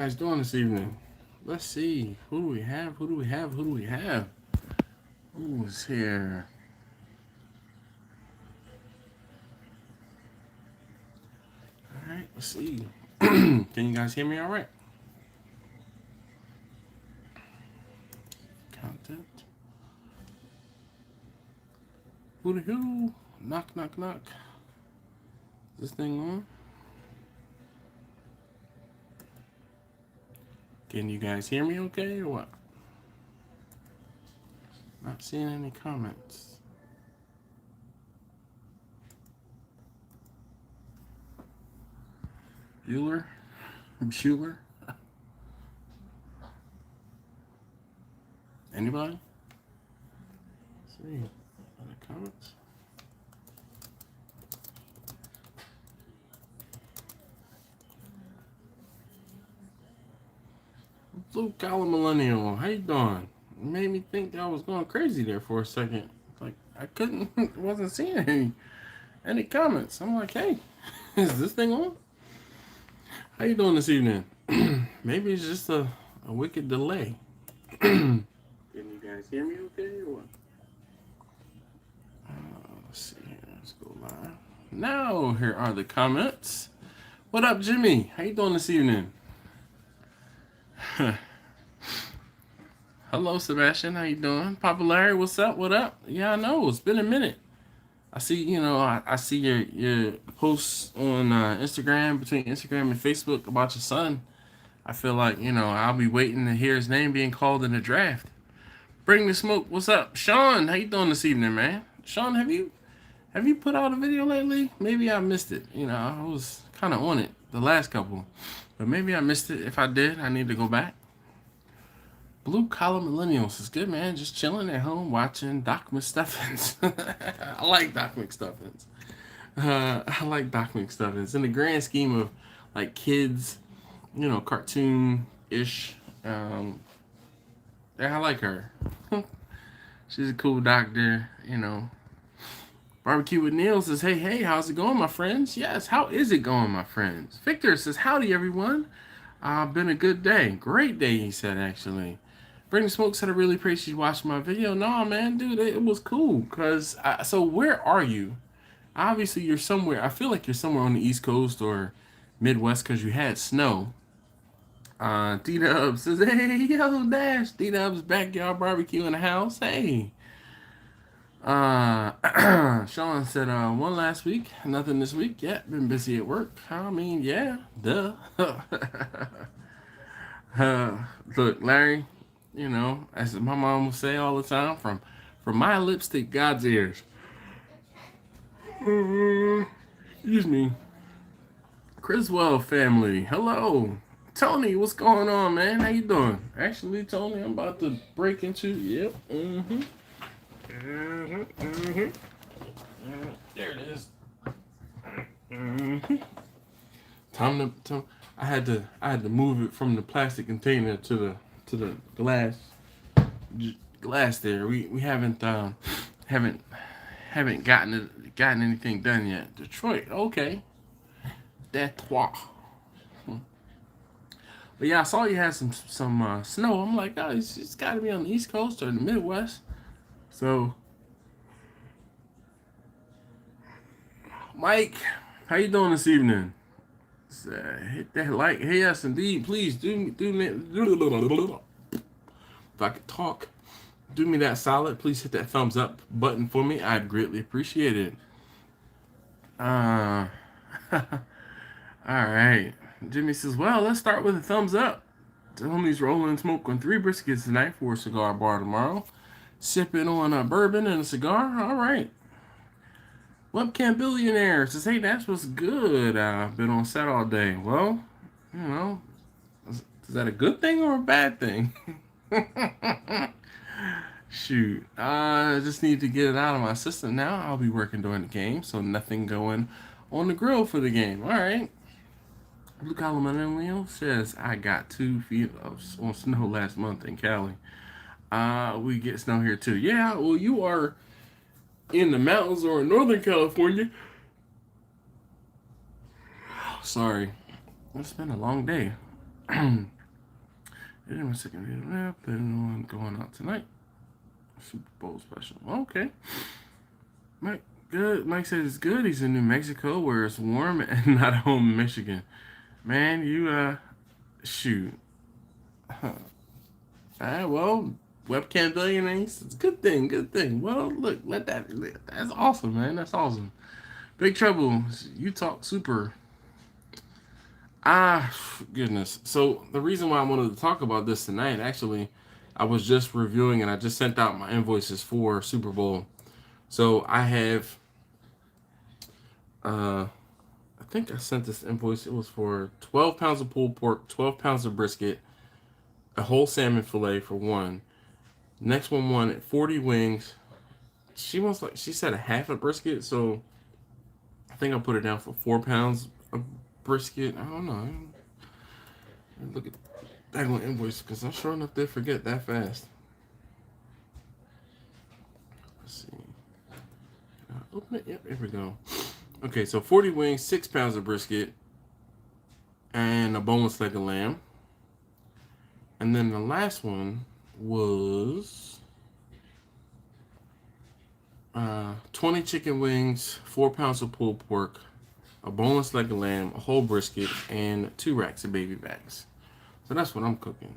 Guys doing this evening? Let's see. Who do we have? Who do we have? Who do we have? Who's here? All right, let's see. Can you guys hear me all right? Content. Who the who? Knock, knock, knock. Is this thing on? Can you guys hear me okay or what? Not seeing any comments. Bueller? Bueller? Anybody? Let's see. Any comments? Blue collar millennial, how you doing? It made me think I was going crazy there for a second. Like I wasn't seeing any comments. I'm like, hey, is this thing on? How you doing this evening? Maybe it's just a wicked delay. Can you guys hear me okay or what? Let's see here. Let's go live. Now here are the comments. What up, Jimmy? How you doing this evening? Hello, Sebastian. How you doing? Papa Larry, what's up? What up? Yeah, I know. It's been a minute. I see, I see your posts on Instagram, between Instagram and Facebook about your son. I feel like, I'll be waiting to hear his name being called in the draft. Bring the smoke. What's up? Sean, how you doing this evening, man? Sean, have you put out a video lately? Maybe I missed it. I was kind of on it the last couple. But maybe I missed it. If I did, I need to go back. Blue collar millennials is good, man. Just chilling at home watching Doc McStuffins. I like Doc McStuffins. I like Doc McStuffins. In the grand scheme of like kids, cartoon-ish. Yeah, I like her. She's a cool doctor, Barbecue with Neil says, hey, how's it going, my friends? Yes, how is it going, my friends? Victor says, howdy, everyone. Been a good day. Great day, he said, actually. Bring the Smoke said, I really appreciate you watching my video. No, man, dude, it was cool. So where are you? Obviously, you're somewhere. I feel like you're somewhere on the East Coast or Midwest because you had snow. D-Dubs says, hey, yo, Dash. D-Dubs backyard barbecue in the house. Hey. Sean said, one last week, nothing this week. Yeah, been busy at work. I mean, yeah, duh. Look, Larry, as my mom would say all the time, from my lips to God's ears. Excuse me. Criswell family, hello. Tony, what's going on, man? How you doing? Actually, Tony, I'm about to break into, yep, there it is. Time to. I had to move it from the plastic container to the glass there. We haven't gotten anything done yet. Detroit, okay. Detroit. But yeah, I saw you had some snow. I'm like, oh, it's got to be on the East Coast or the Midwest. So, Mike, how you doing this evening? Hit that like. Hey, yes, indeed. Please do me. If I could talk, do me that solid. Please hit that thumbs up button for me. I'd greatly appreciate it. All right. Jimmy says, well, let's start with a thumbs up. Homie's rolling and smoking 3 briskets tonight for a cigar bar tomorrow. Sipping on a bourbon and a cigar. All right. Webcam Billionaire says, hey, that's what's good. I've been on set all day. Well, is that a good thing or a bad thing? Shoot. I just need to get it out of my system now. I'll be working during the game, so nothing going on the grill for the game. All right. Blue Collar Millennial says, I got 2 feet of snow last month in Cali. We get snow here too. Yeah, well, you are in the mountains or in Northern California. Sorry. It's been a long day. And my second video, then one going out tonight. Super Bowl special. Okay. Mike, good. Mike said it's good. He's in New Mexico where it's warm and not home in Michigan. Man, you shoot. Well, webcam billionaires. It's a good thing. Good thing. Well, look, that's awesome, man. That's awesome. Big Trouble. You talk super. Goodness. So the reason why I wanted to talk about this tonight, actually, I was just reviewing and I just sent out my invoices for Super Bowl. So I have, I think I sent this invoice. It was for 12 pounds of pulled pork, 12 pounds of brisket, a whole salmon fillet for one. Next one wanted 40 wings. She said a half a brisket, so I think I put it down for 4 pounds of brisket. I don't know. Look at that one invoice because I'm sure enough they forget that fast. Let's see. Open it. Yep, here we go. Okay, so 40 wings, 6 pounds of brisket, and a boneless leg of lamb. And then the last one was 20 chicken wings, 4 pounds of pulled pork, a boneless leg of lamb, a whole brisket, and 2 racks of baby backs. So that's what I'm cooking.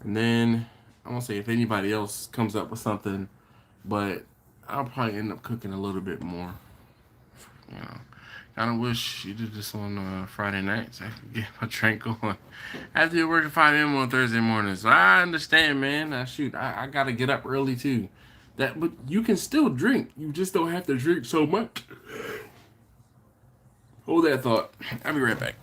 And then I won't say if anybody else comes up with something, but I'll probably end up cooking a little bit more. You know, kind of wish you did this on Friday nights. I could get my drink going. After you work at 5 a.m. on Thursday mornings. I understand, man. I gotta get up early too. But you can still drink. You just don't have to drink so much. Hold that thought. I'll be right back.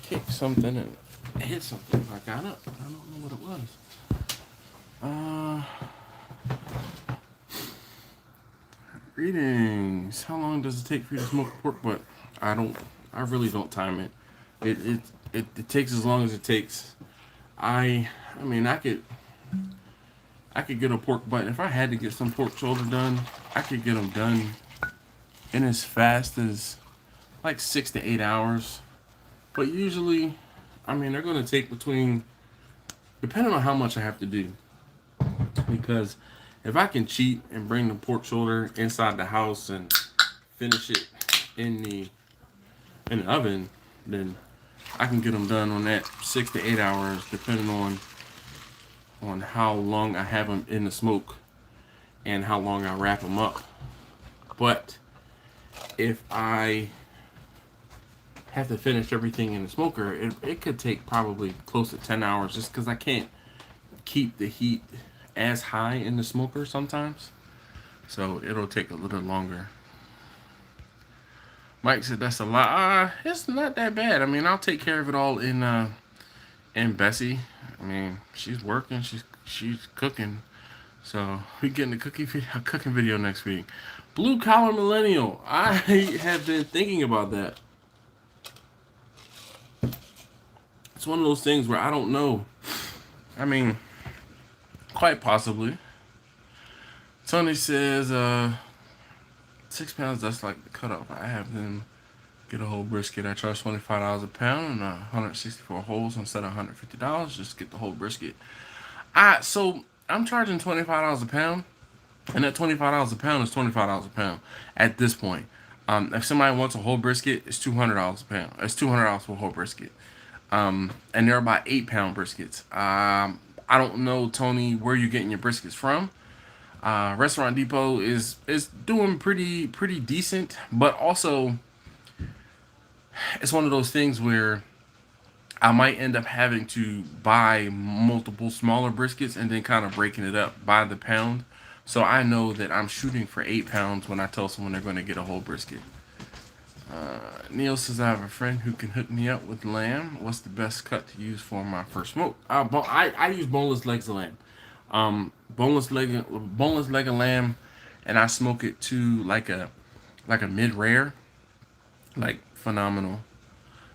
Kicked something and hit something. I got up. I don't know what it was. Greetings. How long does it take for you to smoke a pork butt? I really don't time it. It takes as long as it takes. I mean I could get a pork butt. If I had to get some pork shoulder done, I could get them done in as fast as like 6 to 8 hours. But usually, I mean, they're going to take depending on how much I have to do. Because if I can cheat and bring the pork shoulder inside the house and finish it in the oven, then I can get them done on that 6 to 8 hours, depending on how long I have them in the smoke and how long I wrap them up. But if I have to finish everything in the smoker, it could take probably close to 10 hours just because I can't keep the heat as high in the smoker sometimes. So it'll take a little longer. Mike said that's a lot. It's not that bad. I mean, I'll take care of it all in Bessie. I mean, she's working, she's cooking. So we getting a cooking video next week. Blue collar millennial. I have been thinking about that. It's one of those things where I don't know. I mean, quite possibly. Tony says, 6 pounds, that's like the cutoff. I have them get a whole brisket. I charge $25 a pound and 164 wholes instead of $150. Just get the whole brisket. So I'm charging $25 a pound, and that $25 a pound is $25 a pound at this point. If somebody wants a whole brisket, it's $200 a pound. It's $200 for a whole brisket. And they're about 8-pound briskets. I don't know, Tony, where you're getting your briskets from. Restaurant Depot is doing pretty decent, but also it's one of those things where I might end up having to buy multiple smaller briskets and then kind of breaking it up by the pound. So I know that I'm shooting for 8 pounds when I tell someone they're going to get a whole brisket. Neil says I have a friend who can hook me up with lamb. What's the best cut to use for my first smoke? I use boneless legs of lamb. Boneless leg of lamb, and I smoke it to like a mid rare, like phenomenal.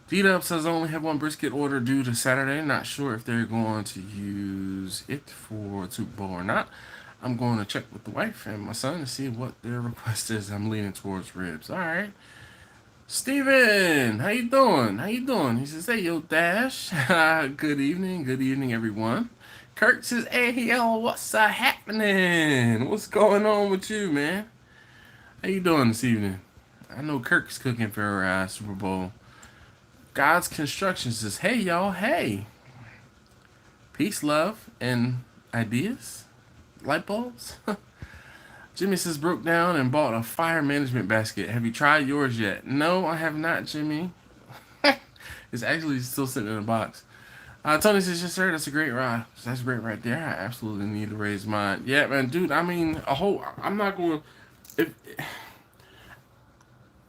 D-Dub says I only have one brisket order due to Saturday. Not sure if they're going to use it for Super Bowl or not. I'm going to check with the wife and my son to see what their request is. I'm leaning towards ribs. All right. Steven, how you doing? How you doing? He says, hey, yo, Dash. Good evening, everyone. Kirk says, hey, yo, what's happening? What's going on with you, man? How you doing this evening? I know Kirk's cooking for Super Bowl. God's Construction says, hey, y'all, hey. Peace, love, and ideas. Light bulbs. Jimmy says, broke down and bought a fire management basket. Have you tried yours yet? No, I have not, Jimmy. It's actually still sitting in a box. Tony says, yes, sir, that's a great ride. That's great right there. I absolutely need to raise mine. Yeah, man, dude, I mean, I'm not going to,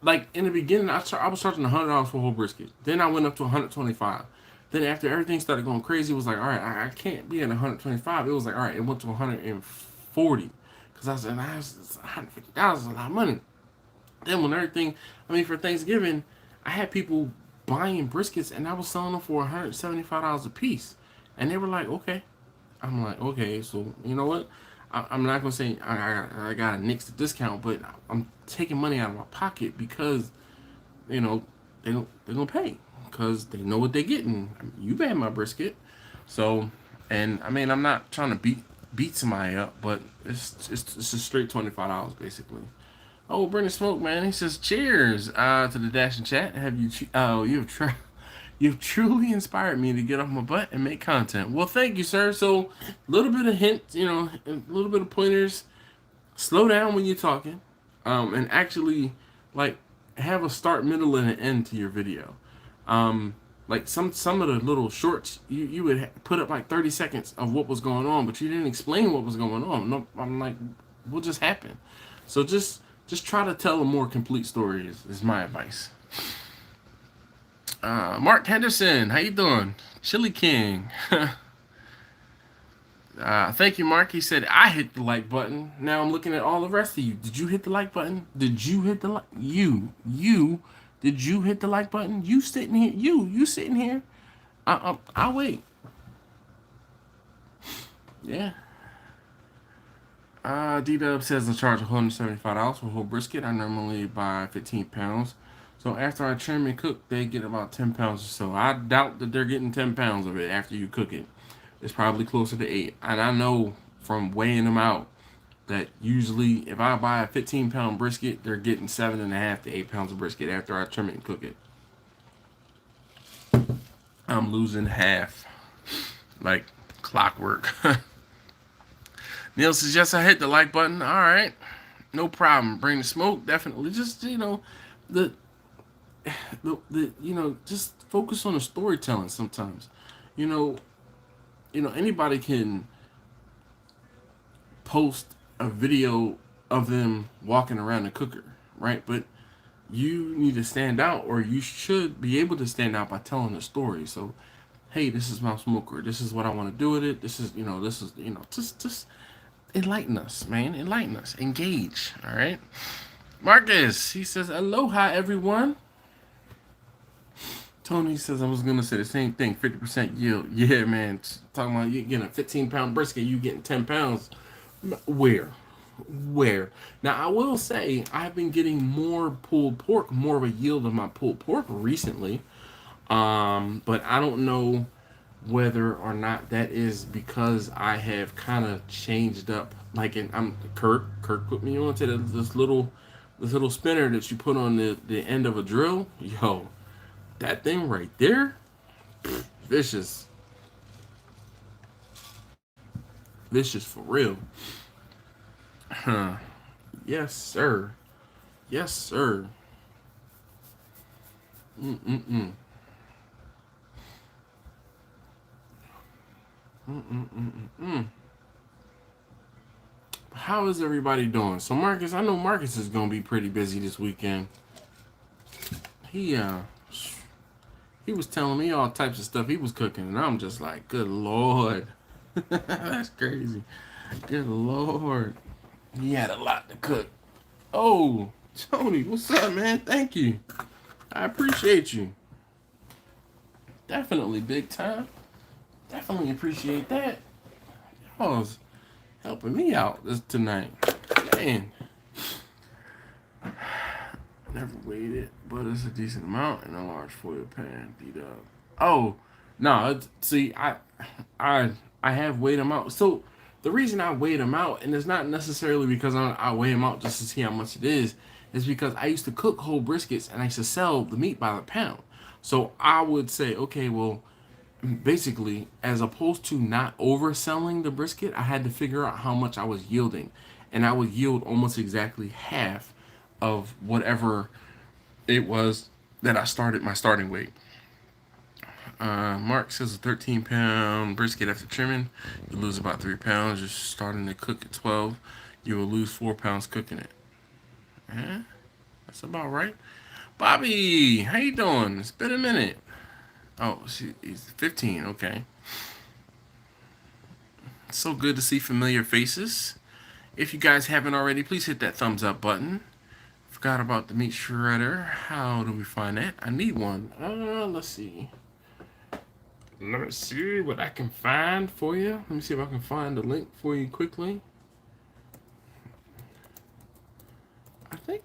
like, in the beginning, I was charging $100 for a whole brisket. Then I went up to 125. Then after everything started going crazy, it was like, all right, I can't be at 125. It was like, all right, it went to 140. Because I said, $150 is a lot of money. Then when everything, I mean, for Thanksgiving, I had people buying briskets and I was selling them for $175 a piece. And they were like, okay. I'm like, okay, so you know what? I'm not gonna say I got to nix the discount, but I'm taking money out of my pocket because you know they're gonna pay because they know what they're getting. I mean, you paying my brisket, so and I mean I'm not trying to beat somebody up, but it's a straight $25 basically. Oh, Brendan Smoke, man, he says cheers to the Dash and Chat. Have you? You've truly inspired me to get off my butt and make content. Well, thank you, sir. So, a little bit of hints, a little bit of pointers. Slow down when you're talking, and actually, like, have a start, middle, and an end to your video. Like some of the little shorts, you would put up like 30 seconds of what was going on, but you didn't explain what was going on. No, I'm like, what just happened? So just try to tell a more complete story is my advice. Mark Henderson, how you doing? Chili King. Thank you, Mark. He said, I hit the like button. Now I'm looking at all the rest of you. Did you hit the like button? Did you hit the like? Did you hit the like button? You sitting here. You sitting here. I'll wait. Yeah. D-Dub says I charge $175 for a whole brisket. I normally buy 15 pounds. So after I trim and cook, they get about 10 pounds or so. I doubt that they're getting 10 pounds of it after you cook it. It's probably closer to 8. And I know from weighing them out that usually if I buy a 15-pound brisket, they're getting 7.5 to 8 pounds of brisket after I trim it and cook it. I'm losing half. Like clockwork. Neil says, yes, I hit the like button. All right. No problem. Bring the smoke. Definitely. Just, the just focus on the storytelling sometimes. Anybody can post a video of them walking around the cooker, right? But you need to stand out, or you should be able to stand out by telling a story. So, hey, this is my smoker. This is what I want to do with it. This is, just enlighten us, man. Enlighten us. Engage. All right. Marcus, he says, aloha, everyone. Tony says I was going to say the same thing, 50% yield. Yeah, man. Talking about you getting a 15-pound brisket, you getting 10 pounds. Where? Now, I will say I've been getting more pulled pork, more of a yield of my pulled pork recently. But I don't know whether or not that is because I have kind of changed up. Like, Kirk put me on to this little spinner that you put on the end of a drill. Yo, that thing right there, vicious for real. Huh. Yes, sir. Yes, sir. Mm-mm-mm. How is everybody doing? So Marcus, I know Marcus is gonna be pretty busy this weekend. He uh he was telling me all types of stuff he was cooking, and I'm just like, good lord. That's crazy. Good lord. He had a lot to cook. Oh, Tony, what's up, man? Thank you. I appreciate you. Definitely big time. Definitely appreciate that. Y'all was helping me out tonight. Man. Never weighed it, but it's a decent amount in a large foil pan. Beat up. Oh, no. See, I I have weighed them out. So the reason I weighed them out, and it's not necessarily because I weigh them out just to see how much it is because I used to cook whole briskets and I used to sell the meat by the pound. So I would say, okay, well, basically, as opposed to not overselling the brisket, I had to figure out how much I was yielding, and I would yield almost exactly half of whatever it was that I started my starting weight. Mark says a 13-pound brisket after trimming, you lose about 3 pounds. You're starting to cook at 12, you will lose 4 pounds cooking it. Yeah, that's about right. Bobby, how you doing? It's been a minute. Oh, he's 15. Okay. It's so good to see familiar faces. If you guys haven't already, please hit that thumbs up button. Forgot about the meat shredder. How do we find that? I need one. Let's see. Let's see what I can find for you. Let me see if I can find the link for you quickly.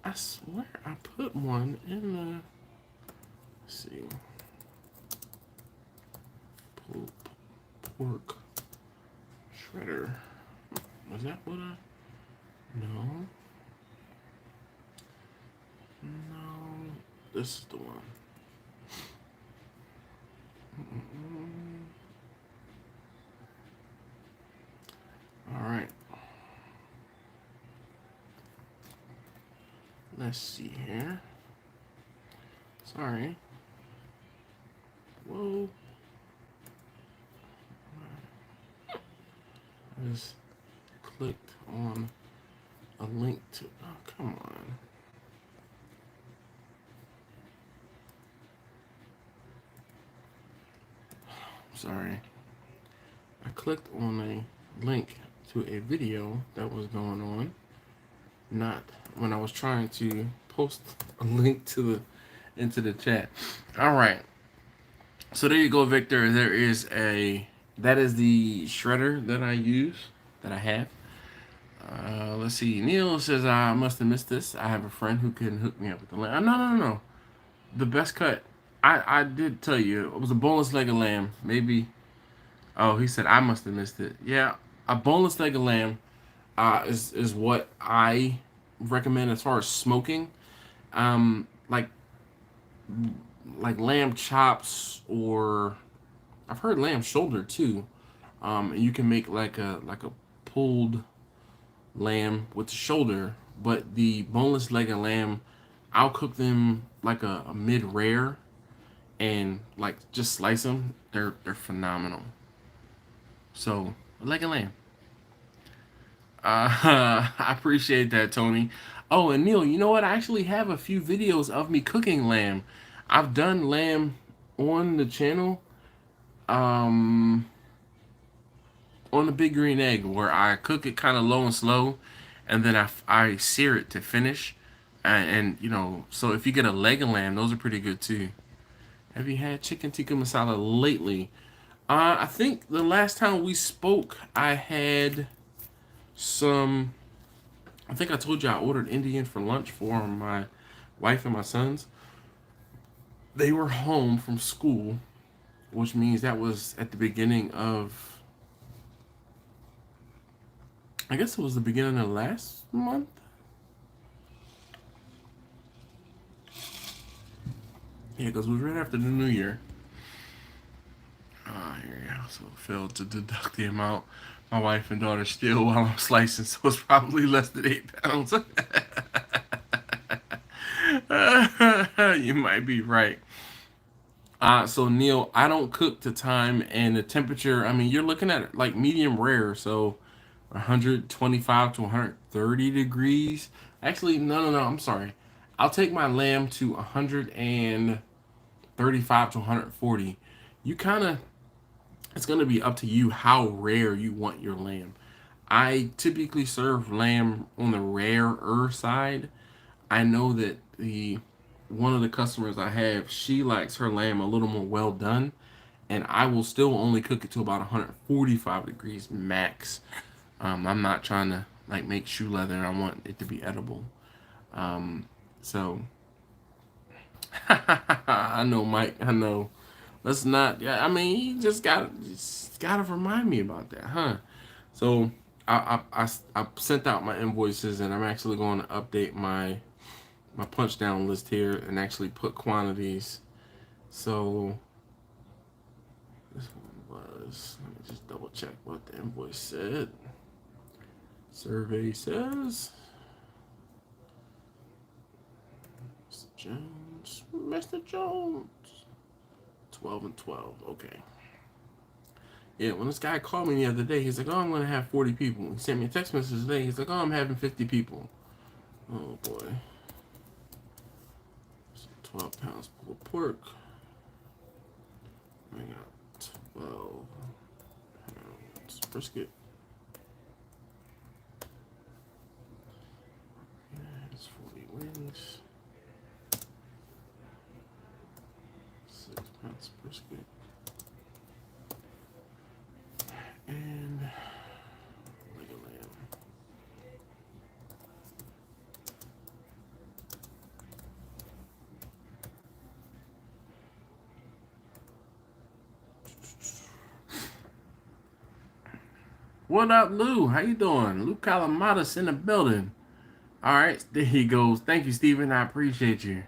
I swear I put one in the. Let's see. Pulled pork shredder. Was that what I? No. No. This is the one. All right. Let's see here. Sorry. Whoa. I just clicked on a link to. Oh, come on. Sorry. I clicked on a link to a video that was going on. Not when I was trying to post a link to into the chat. All right. So there you go, Victor. That is the shredder that I use, that I have. Let's see. Neil says I must have missed this. I have a friend who can hook me up with the lamb. No. The best cut. I did tell you it was a boneless leg of lamb. Maybe. Oh, he said I must have missed it. Yeah, a boneless leg of lamb is what I recommend as far as smoking. Um, like lamb chops, or I've heard lamb shoulder too. And you can make like a pulled lamb with the shoulder, but the boneless leg of lamb, I'll cook them like a mid rare and like just slice them. They're phenomenal. So leg of lamb. I appreciate that, Tony. Oh, and Neil, you know what? I actually have a few videos of me cooking lamb. I've done lamb on the channel, um, on the Big Green Egg, where I cook it kind of low and slow, and then I sear it to finish. And you know, so if you get a leg of lamb, those are pretty good too. Have you had chicken tikka masala lately? I think the last time we spoke, I had some. I think I told you I ordered Indian for lunch for my wife and my sons. They were home from school, which means that was at the beginning of. I guess it was the beginning of last month. Yeah, because it was right after the new year. Here we go. So failed to deduct the amount my wife and daughter steal while I'm slicing, so it's probably less than 8 pounds. You might be right. So Neil, I don't cook to time and the temperature. I mean, you're looking at like medium rare, so 125 to 130 degrees. Actually, no. I'm sorry. I'll take my lamb to 135 to 140. You kind of, it's going to be up to you how rare you want your lamb. I typically serve lamb on the rarer side. I know that the one of the customers I have, she likes her lamb a little more well done, and I will still only cook it to about 145 degrees max. I'm not trying to like make shoe leather. I want it to be edible. So I know, Mike. I know. Let's not. Yeah, I mean, you just gotta remind me about that, huh? So I sent out my invoices, and I'm actually going to update my punch down list here and actually put quantities. So this one was. Let me just double check what the invoice said. Survey says Mr. Jones. Mr. Jones. 12 and 12. Okay. Yeah, when this guy called me the other day, he's like, "Oh, I'm going to have 40 people." He sent me a text message today. He's like, "Oh, I'm having 50 people." Oh, boy. So 12 pounds pulled pork. I got 12 pounds brisket. It's 40 wings. 6 pounds brisket. And leg of lamb. What up, Lou? How you doing? Lou Calamatas in the building. All right, there he goes. Thank you, Steven. I appreciate you.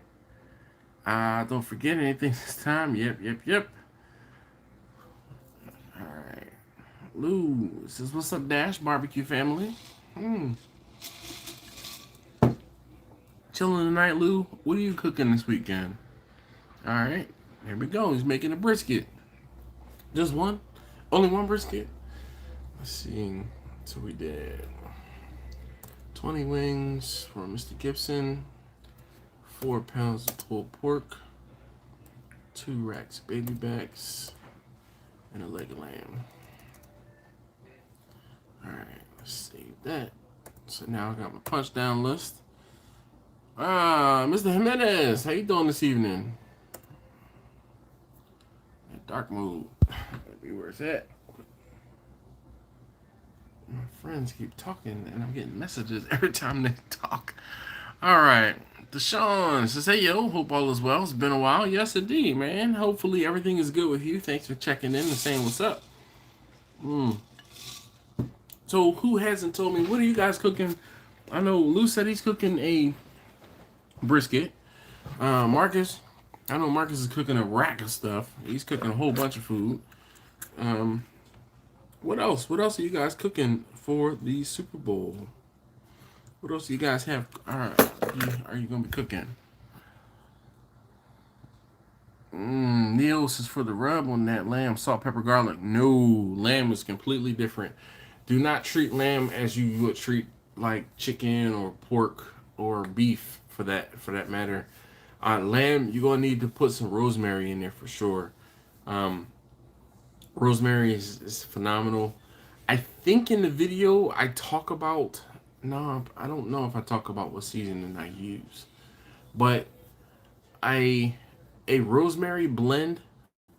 Don't forget anything this time. Yep. All right. Lou says, "What's up, Dash Barbecue family?" Chilling tonight, Lou. What are you cooking this weekend? All right. Here we go. He's making a brisket. Just one? Only one brisket? Let's see. So we did 20 wings for Mr. Gibson, 4 pounds of pulled pork, 2 racks baby backs, and a leg of lamb. Alright, let's save that. So now I got my punch down list. Mr. Jimenez, how you doing this evening? Dark mode. Maybe where's that? My friends keep talking and I'm getting messages every time they talk. Alright. Deshaun says, "Hey yo, hope all is well. It's been a while." Yes indeed, man. Hopefully everything is good with you. Thanks for checking in and saying what's up. So who hasn't told me, what are you guys cooking? I know Lou said he's cooking a brisket. Marcus, I know Marcus is cooking a rack of stuff. He's cooking a whole bunch of food. What else? What else are you guys cooking for the Super Bowl? What else do you guys have? Are you gonna be cooking? Neil says, "For the rub on that lamb, salt, pepper, garlic." No, lamb is completely different. Do not treat lamb as you would treat like chicken or pork or beef for that matter. Lamb, you're gonna need to put some rosemary in there for sure. Rosemary is phenomenal. I think in the video I talk about, no, I don't know if I talk about what seasoning I use, but a rosemary blend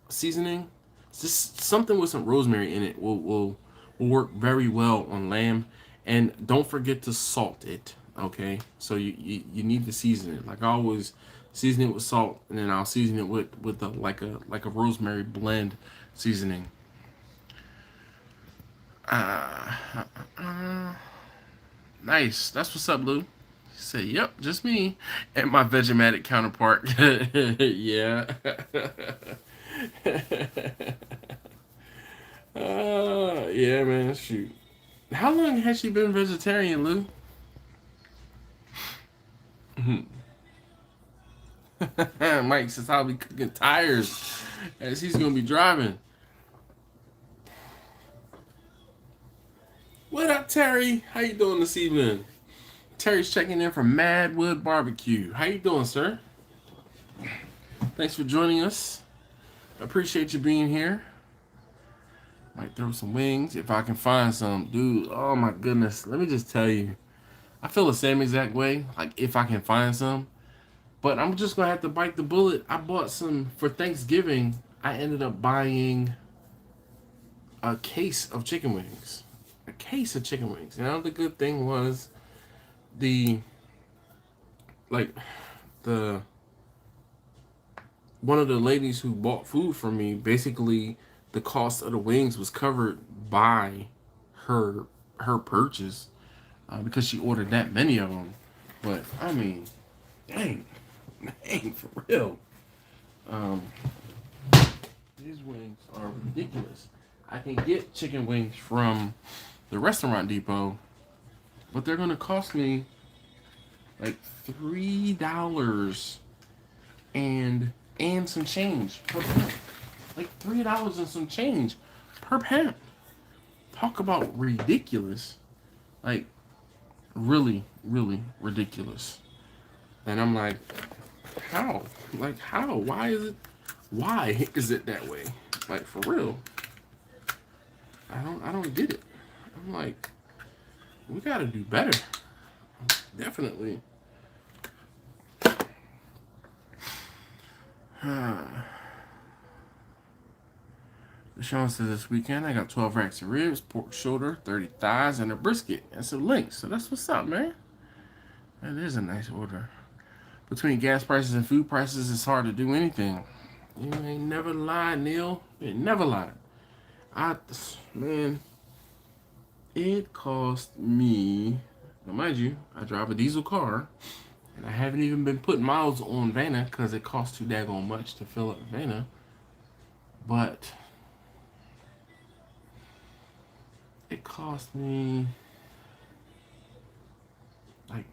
seasoning, just something with some rosemary in it will work very well on lamb. And don't forget to salt it. Okay, so you need to season it. Like I always season it with salt, and then I'll season it with like a rosemary blend seasoning. Nice. That's what's up, Lou. He said, "Yep, just me and my Vegematic counterpart." Yeah. Yeah, man. Shoot. How long has she been vegetarian, Lou? Mike says I'll be cooking tires as he's gonna be driving. What up, Terry? How you doing this evening? Terry's checking in from Madwood Barbecue. How you doing, sir? Thanks for joining us. I appreciate you being here. Might throw some wings if I can find some. Dude, oh my goodness. Let me just tell you. I feel the same exact way, like if I can find some. But I'm just going to have to bite the bullet. I bought some for Thanksgiving. I ended up buying a case of chicken wings. A case of chicken wings. Now the good thing was the one of the ladies who bought food for me, basically the cost of the wings was covered by her purchase because she ordered that many of them. But I mean, dang, for real. These wings are ridiculous. I can get chicken wings from the restaurant depot, but they're gonna cost me like $3 and some change per pound. Like $3 and some change per pound. Talk about ridiculous. Like really, really ridiculous. And I'm like, how? Like how? Why is it that way? Like for real. I don't get it. I'm like, we gotta do better. Definitely. Sean says this weekend I got 12 racks of ribs, pork shoulder, 30 thighs, and a brisket, and some links. So that's what's up, man. That is a nice order. Between gas prices and food prices, it's hard to do anything. You ain't never lied, Neil. You ain't never lied. Man, it cost me, now mind you, I drive a diesel car, and I haven't even been putting miles on Vanna because it costs too daggone much to fill up Vanna. But it cost me like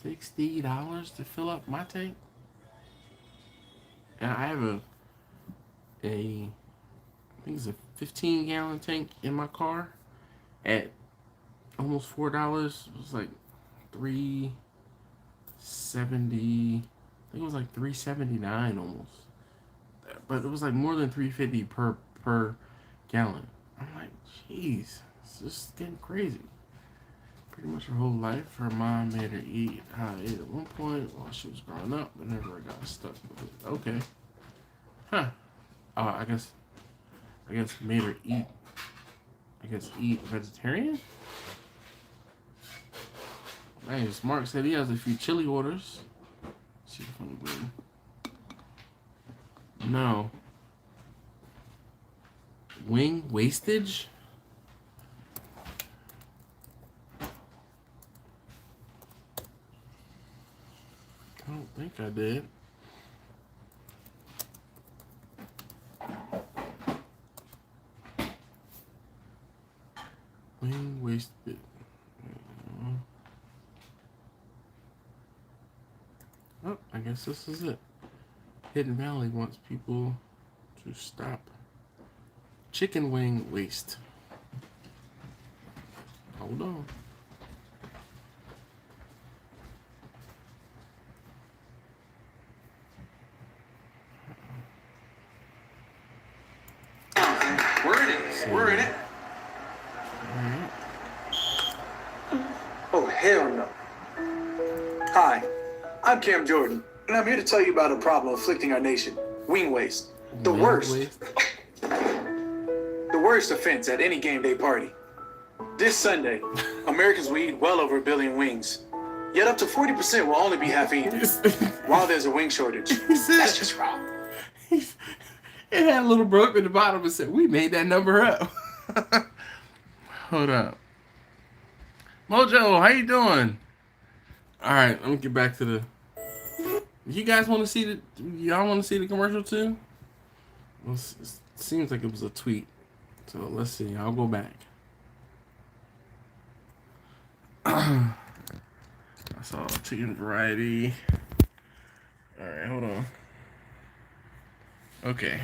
$60 to fill up my tank. And I have I think it's a 15-gallon tank in my car at almost $4. It was like $3.70. I think it was like $3.79 almost. But it was like more than $3.50 per gallon. I'm like, jeez, it's just getting crazy. Pretty much her whole life, her mom made her eat how I ate at one point while she was growing up, but never got stuck with it. Okay. Huh. I guess made her eat. Eat vegetarian? Man, Mark said he has a few chili orders. Let's see if I'm good. No. Wing wastage? I don't think I did. Wing wasted. Oh, I guess this is it. Hidden Valley wants people to stop chicken wing waste. Hold on. We're in it. Oh, hell no. Hi, I'm Cam Jordan, and I'm here to tell you about a problem afflicting our nation. Wing waste. The worst offense at any game day party. This Sunday, Americans will eat well over 1 billion wings. Yet up to 40% will only be half eaten. While there's a wing shortage. That's just wrong. It had a little broke at the bottom and said, we made that number up. Hold up. Mojo, how you doing? All right, let me get back to the... You guys want to see y'all want to see the commercial too? Well, it seems like it was a tweet. So let's see. I'll go back. I saw chicken variety. All right, hold on. Okay.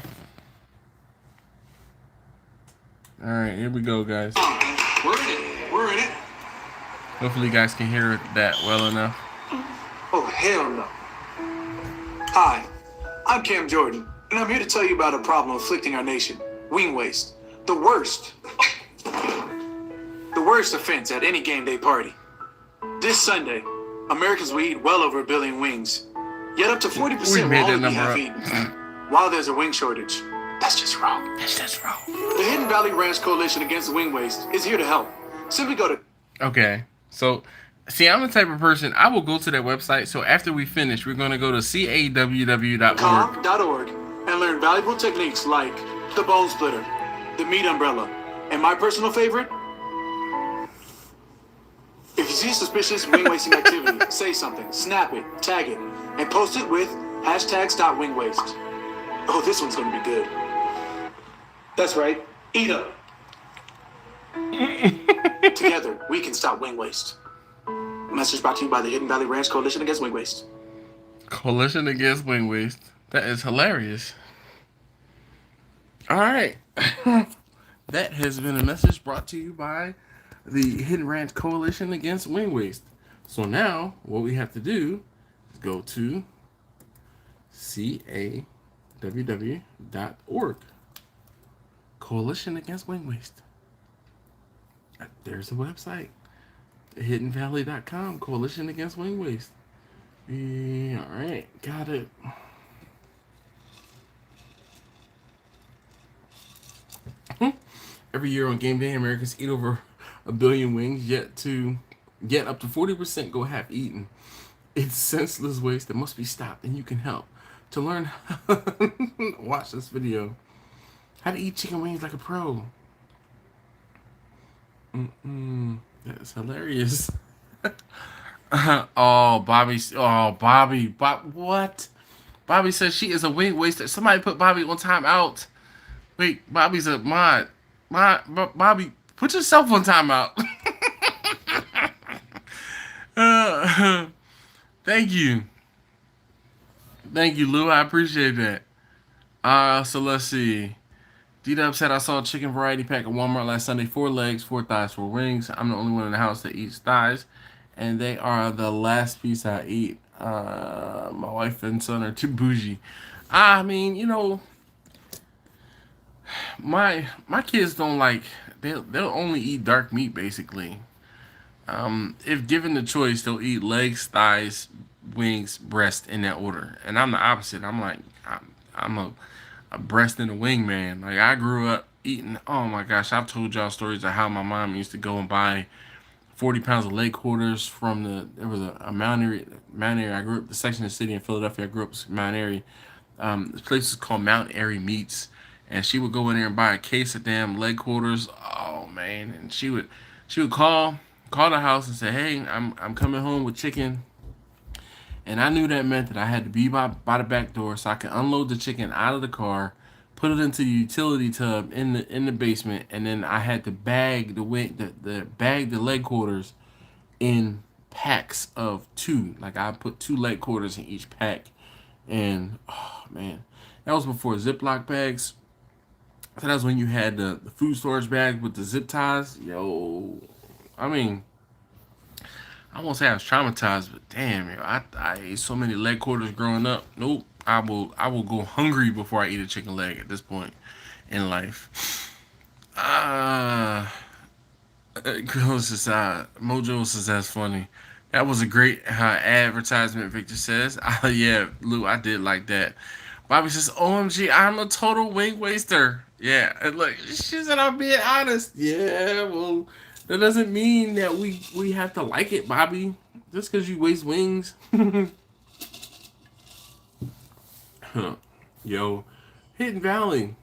All right, here we go, guys. We're in it. We're in it. Hopefully, you guys can hear that well enough. Oh, hell no. Hi, I'm Cam Jordan, and I'm here to tell you about a problem afflicting our nation: wing waste. The worst offense at any game day party. This Sunday, Americans will eat well over 1 billion wings. Yet up to 40% will only be half-eaten. While there's a wing shortage, that's just wrong. That's just wrong. The Hidden Valley Ranch Coalition Against Wing Waste is here to help. Simply go to... Okay, so, see, I'm the type of person, I will go to that website, so after we finish, we're going to go to CAWW.org. .org and learn valuable techniques like the bone splitter, the meat umbrella, and my personal favorite, if you see suspicious wing wasting activity, say something, snap it, tag it, and post it with #StopWingWaste. Oh, this one's gonna be good. That's right, eat up. Together, we can stop wing waste. A message brought to you by the Hidden Valley Ranch Coalition Against Wing Waste. Coalition Against Wing Waste. That is hilarious. All right. That has been a message brought to you by the Hidden Ranch Coalition Against Wing Waste. So now, what we have to do is go to CAWW.org. Coalition Against Wing Waste. There's the website. HiddenValley.com. Coalition Against Wing Waste. Yeah, all right, got it. Every year on game day, Americans eat over 1 billion wings, yet up to 40% go half-eaten. It's senseless waste that must be stopped, and you can help. To learn, watch this video. How to eat chicken wings like a pro. That's hilarious. Bobby, what? Bobby says she is a wing waster. Somebody put Bobby on timeout. Wait, Bobby's a mod. Bobby, put yourself on timeout. Thank you, Lou. I appreciate that. So let's see. D-Dub said, I saw a chicken variety pack at Walmart last Sunday. 4 legs, 4 thighs, 4 wings. I'm the only one in the house that eats thighs, and they are the last piece I eat. My wife and son are too bougie. I mean, you know, my kids don't like, they'll only eat dark meat, basically. If given the choice, they'll eat legs, thighs, wings, breast in that order. And I'm the opposite. I'm like, I'm a breast and a wing man. Like, I grew up eating, oh my gosh, I've told y'all stories of how my mom used to go and buy 40 pounds of leg quarters from there was a Mount Airy. I grew up, the section of the city in Philadelphia I grew up was Mount Airy. This place is called Mount Airy Meats. And she would go in there and buy a case of damn leg quarters. Oh man. And she would call the house and say, hey, I'm coming home with chicken. And I knew that meant that I had to be by the back door so I could unload the chicken out of the car, put it into the utility tub in the basement, and then I had to bag bag the leg quarters in packs of 2. Like, I put 2 leg quarters in each pack. And oh man, that was before Ziploc bags. So that was when you had the food storage bag with the zip ties. Yo, I mean, I won't say I was traumatized, but damn, yo, I ate so many leg quarters growing up. Nope, I will go hungry before I eat a chicken leg at this point in life. Mojo says that's funny. That was a great advertisement, Victor says. Yeah, Lou, I did like that. Bobby says, OMG, I'm a total wing waster. Yeah, and look, she said I'm being honest. Yeah, well, that doesn't mean that we have to like it, Bobby. Just because you waste wings. Yo, Hidden Valley,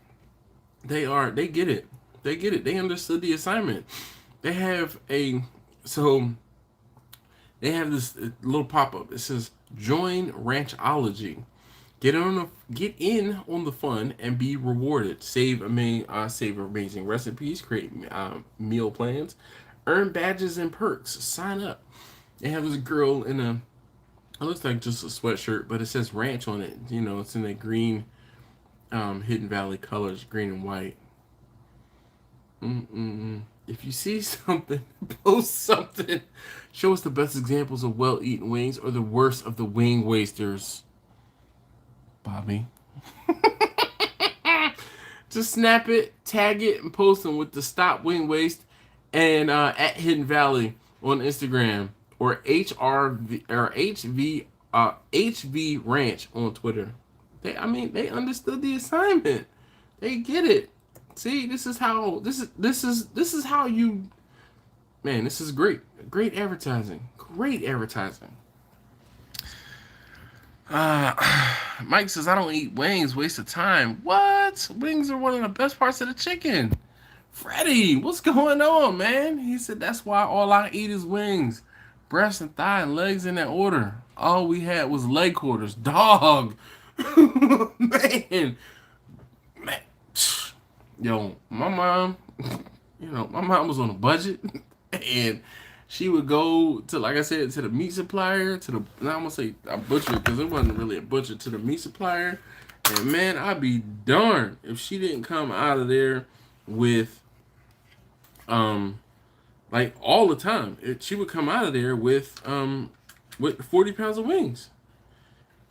they get it. They get it. They understood the assignment. They have this little pop-up. It says, join Ranchology. Get in on the fun and be rewarded. Save amazing recipes, create meal plans, earn badges and perks. Sign up. They have this girl in a It looks like just a sweatshirt, but it says ranch on it. You know, it's in the green, Hidden Valley colors, green and white. Mm-mm-mm. If you see something, post something. Show us the best examples of well-eaten wings or the worst of the wing wasters, Bobby. Just snap it, tag it, and post them with the Stop Wing Waste and at Hidden Valley on Instagram or HRV or HV Ranch on Twitter. They understood the assignment. They get it. See, this is how you, man. This is great. Great advertising. Great advertising. Uh, Mike says, I don't eat wings, waste of time. What? Wings are one of the best parts of the chicken. Freddie, what's going on, man? He said, that's why all I eat is wings. Breast and thigh and legs in that order. All we had was leg quarters. Dog. Man. Man. Yo, my mom, my mom was on a budget. And she would go to, like I said, to the meat supplier, now I'm going to say a butcher because it wasn't really a butcher, to the meat supplier. And man, I'd be darned if she didn't come out of there with, like all the time. She would come out of there with 40 pounds of wings.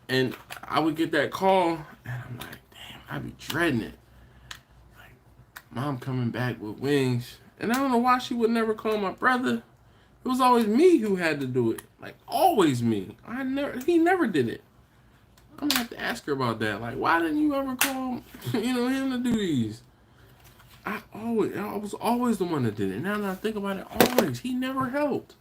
And I would get that call and I'm like, damn, I'd be dreading it. Like, mom coming back with wings. And I don't know why she would never call my brother. It was always me who had to do it. Like, always me. He never did it. I'm gonna have to ask her about that. Like, why didn't you ever call, him to do these? I was always the one that did it. Now that I think about it, always. He never helped.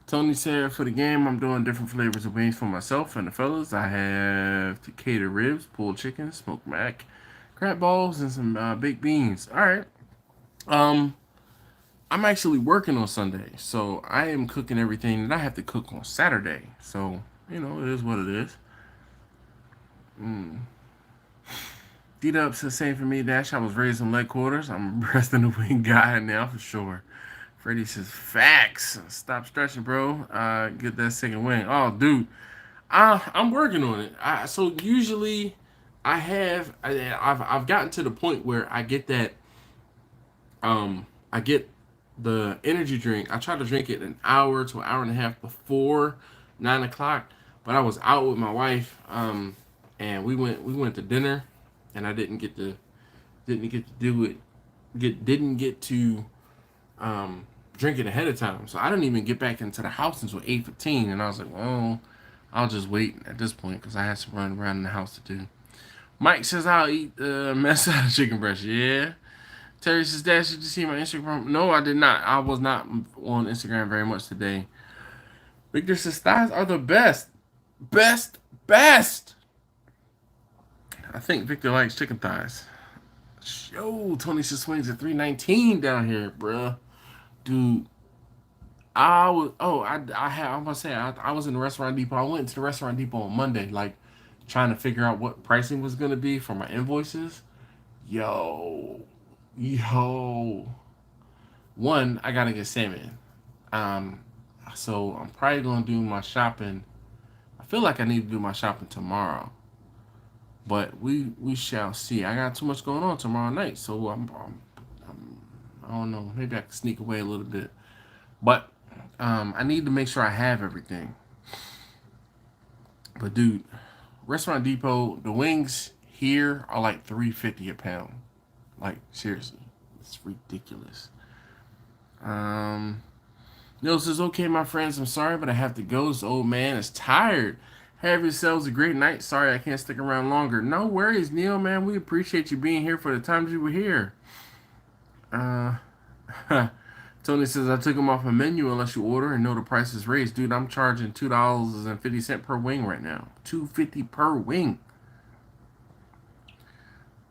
Tony said, for the game, I'm doing different flavors of wings for myself and the fellas. I have cater ribs, pulled chicken, smoked mac, crab balls, and some baked beans. All right. I'm actually working on Sunday, so I am cooking everything that I have to cook on Saturday. So, it is what it is. D-Dub says, same for me, Dash. I was raised on leg quarters. I'm a breast and a wing guy now for sure. Freddie says, facts. Stop stretching, bro. Get that second wing. Oh, dude. I'm working on it. So usually I've gotten to the point where I get that, I get the energy drink. I try to drink it an hour to an hour and a half before 9 o'clock. But I was out with my wife, and we went to dinner, and I didn't get to do it. Didn't get to drink it ahead of time. So I didn't even get back into the house until 8:15, and I was like, well, I'll just wait at this point because I had some running around in the house to do. Mike says I'll eat the mess out of chicken breast. Yeah. Terry says, Dash, did you see my Instagram? No, I did not. I was not on Instagram very much today. Victor says, thighs are the best. Best. I think Victor likes chicken thighs. Yo, Tony says swings at 319 down here, bruh. Dude, I was in the Restaurant Depot. I went to the Restaurant Depot on Monday, like trying to figure out what pricing was gonna be for my invoices. Yo. One, I gotta get salmon. So I'm probably gonna do my shopping. I feel like I need to do my shopping tomorrow, but we shall see. I got too much going on tomorrow night, so I don't know. Maybe I can sneak away a little bit, but I need to make sure I have everything. But dude, Restaurant Depot, the wings here are like $3.50 a pound. Like, seriously, it's ridiculous. Neil says, okay, my friends, I'm sorry, but I have to go. This old man is tired. Have yourselves a great night. Sorry I can't stick around longer. No worries, Neil, man. We appreciate you being here for the times you were here. Tony says, I took them off a menu unless you order and know the price is raised. Dude, I'm charging $2.50 per wing right now. $2.50 per wing.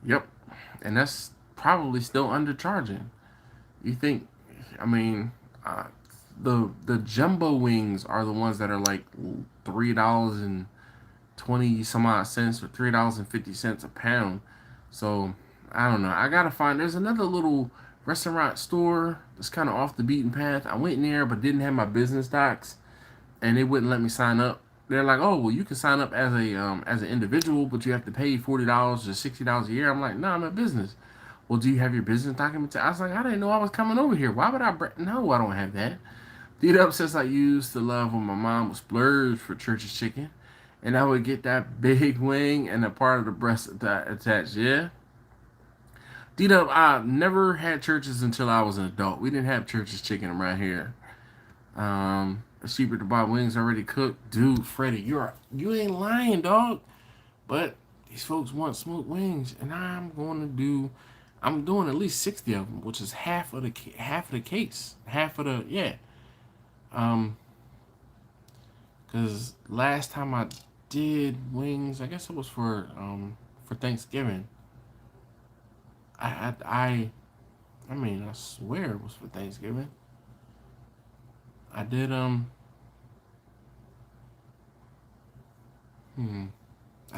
Yep. And that's probably still undercharging. You think, the jumbo wings are the ones that are like $3.20 some odd cents or $3.50 a pound. So I don't know. I gotta find. There's another little restaurant store that's kind of off the beaten path. I went in there but didn't have my business docs, and they wouldn't let me sign up. They're like, oh well, you can sign up as an individual, but you have to pay $40 or $60 a year. I'm like, no, I'm a business. Well, do you have your business document? I was like, I didn't know I was coming over here. Why would I? No, I don't have that. The upsets I used to love when my mom would splurge for church's chicken, and I would get that big wing and a part of the breast attached. Yeah. D-Dub, I never had churches until I was an adult. We didn't have church's chicken around here. It's cheaper to buy wings already cooked. Dude, Freddie, you ain't lying, dog. But these folks want smoked wings, and I'm doing at least 60 of them, which is half of the case, half of the yeah. Because last time I did wings, I guess it was for Thanksgiving. I mean, I swear it was for Thanksgiving. I did I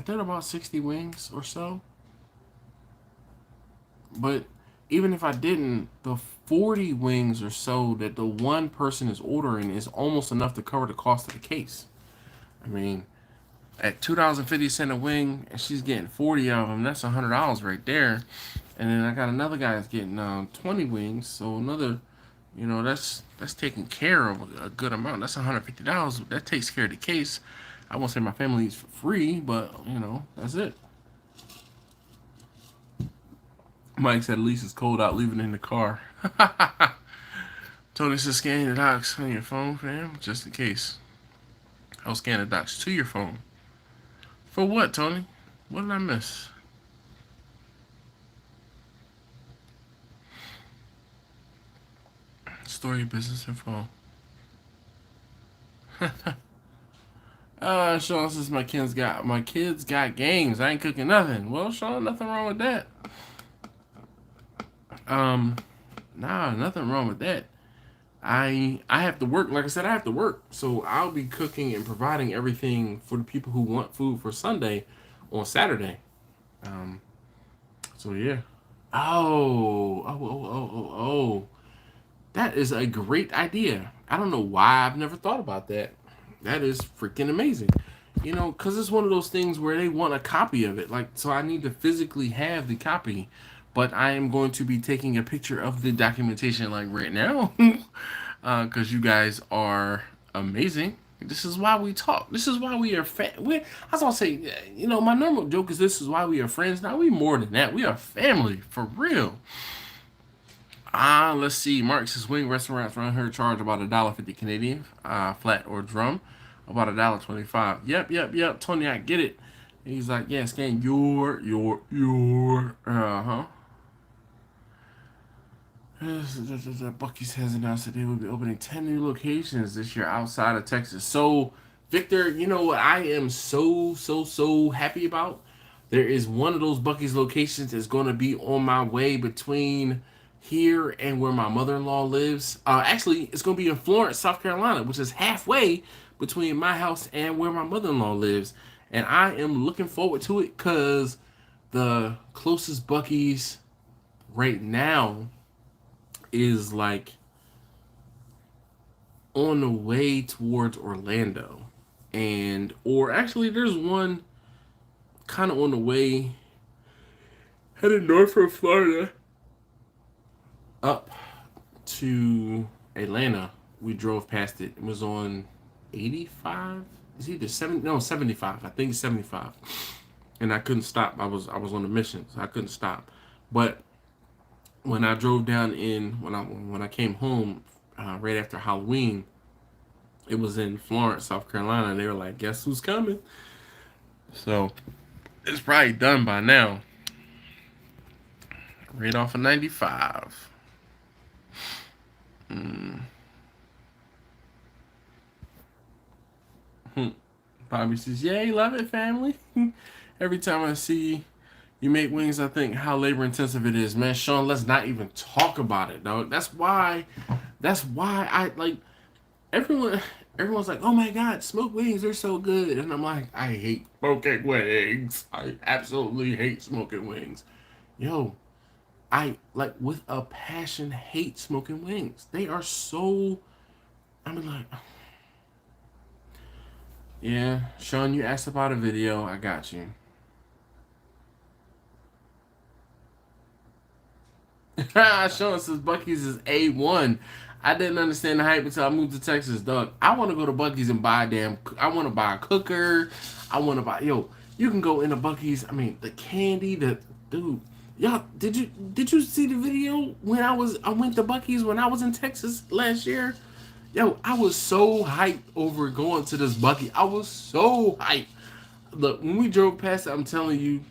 did about 60 wings or so. But even if I didn't, the 40 wings or so that the one person is ordering is almost enough to cover the cost of the case. I mean, at $2.50 a wing, and she's getting 40 of them, that's $100 right there. And then I got another guy that's getting 20 wings, so another, that's taking care of a good amount. That's $150. That takes care of the case. I won't say my family eats for free, but that's it. Mike said at least it's cold out leaving in the car. Tony said scanning the docs on your phone, fam, just in case. I'll scan the docs to your phone. For what, Tony? What did I miss? Story, business info. Sean says my kids got games. I ain't cooking nothing. Well, Sean, nothing wrong with that. Nah, nothing wrong with that. I have to work. Like I said, I have to work. So I'll be cooking and providing everything for the people who want food for Sunday on Saturday. So yeah. Oh. That is a great idea. I don't know why I've never thought about that. That is freaking amazing. Because it's one of those things where they want a copy of it. Like, so I need to physically have the copy. But I am going to be taking a picture of the documentation like right now. Because you guys are amazing. This is why we talk. This is why we are I was gonna say, my normal joke is this is why we are friends. Now we more than that. We are family for real. Let's see. Mark says wing restaurants around here charge about $1.50 Canadian, flat or drum, about $1.25. Yep. Tony, I get it. He's like, yeah, scan your. Buc-ee's has announced that they will be opening 10 new locations this year outside of Texas. So, Victor, you know what I am so happy about? There is one of those Buc-ee's locations that's going to be on my way between here and where my mother-in-law lives. Actually, it's going to be in Florence, South Carolina, which is halfway between my house and where my mother-in-law lives. And I am looking forward to it because the closest Buc-ee's right now is like on the way towards Orlando. Or actually there's one kind of on the way headed north from Florida up to Atlanta. We drove past it. It was on 85. Is either 75. I think it's 75. And I couldn't stop. I was on a mission, so I couldn't stop. But when I drove down when I came home right after Halloween, it was in Florence, South Carolina, and they were like, "Guess who's coming?" So it's probably done by now. Right off of 95. Bobby says, "Yay, love it, family." Every time I see you make wings, I think how labor intensive it is, man. Sean, let's not even talk about it, dog. That's why I like everyone's like, oh my god, smoked wings are so good. And I'm like, I hate smoking wings. I absolutely hate smoking wings. Yo, I like with a passion hate smoking wings. They are so, I mean, like, Yeah, Sean, you asked about a video. I got you. Sean says Buc-ee's is A1. I didn't understand the hype until I moved to Texas, dog. I want to go to Buc-ee's and buy a damn. I want to buy a cooker. I want to buy. Yo, you can go into Buc-ee's. I mean, the candy, the dude. Y'all, did you see the video when I went to Buc-ee's when I was in Texas last year? Yo, I was so hyped over going to this Buc-ee. I was so hyped. Look, when we drove past it, I'm telling you,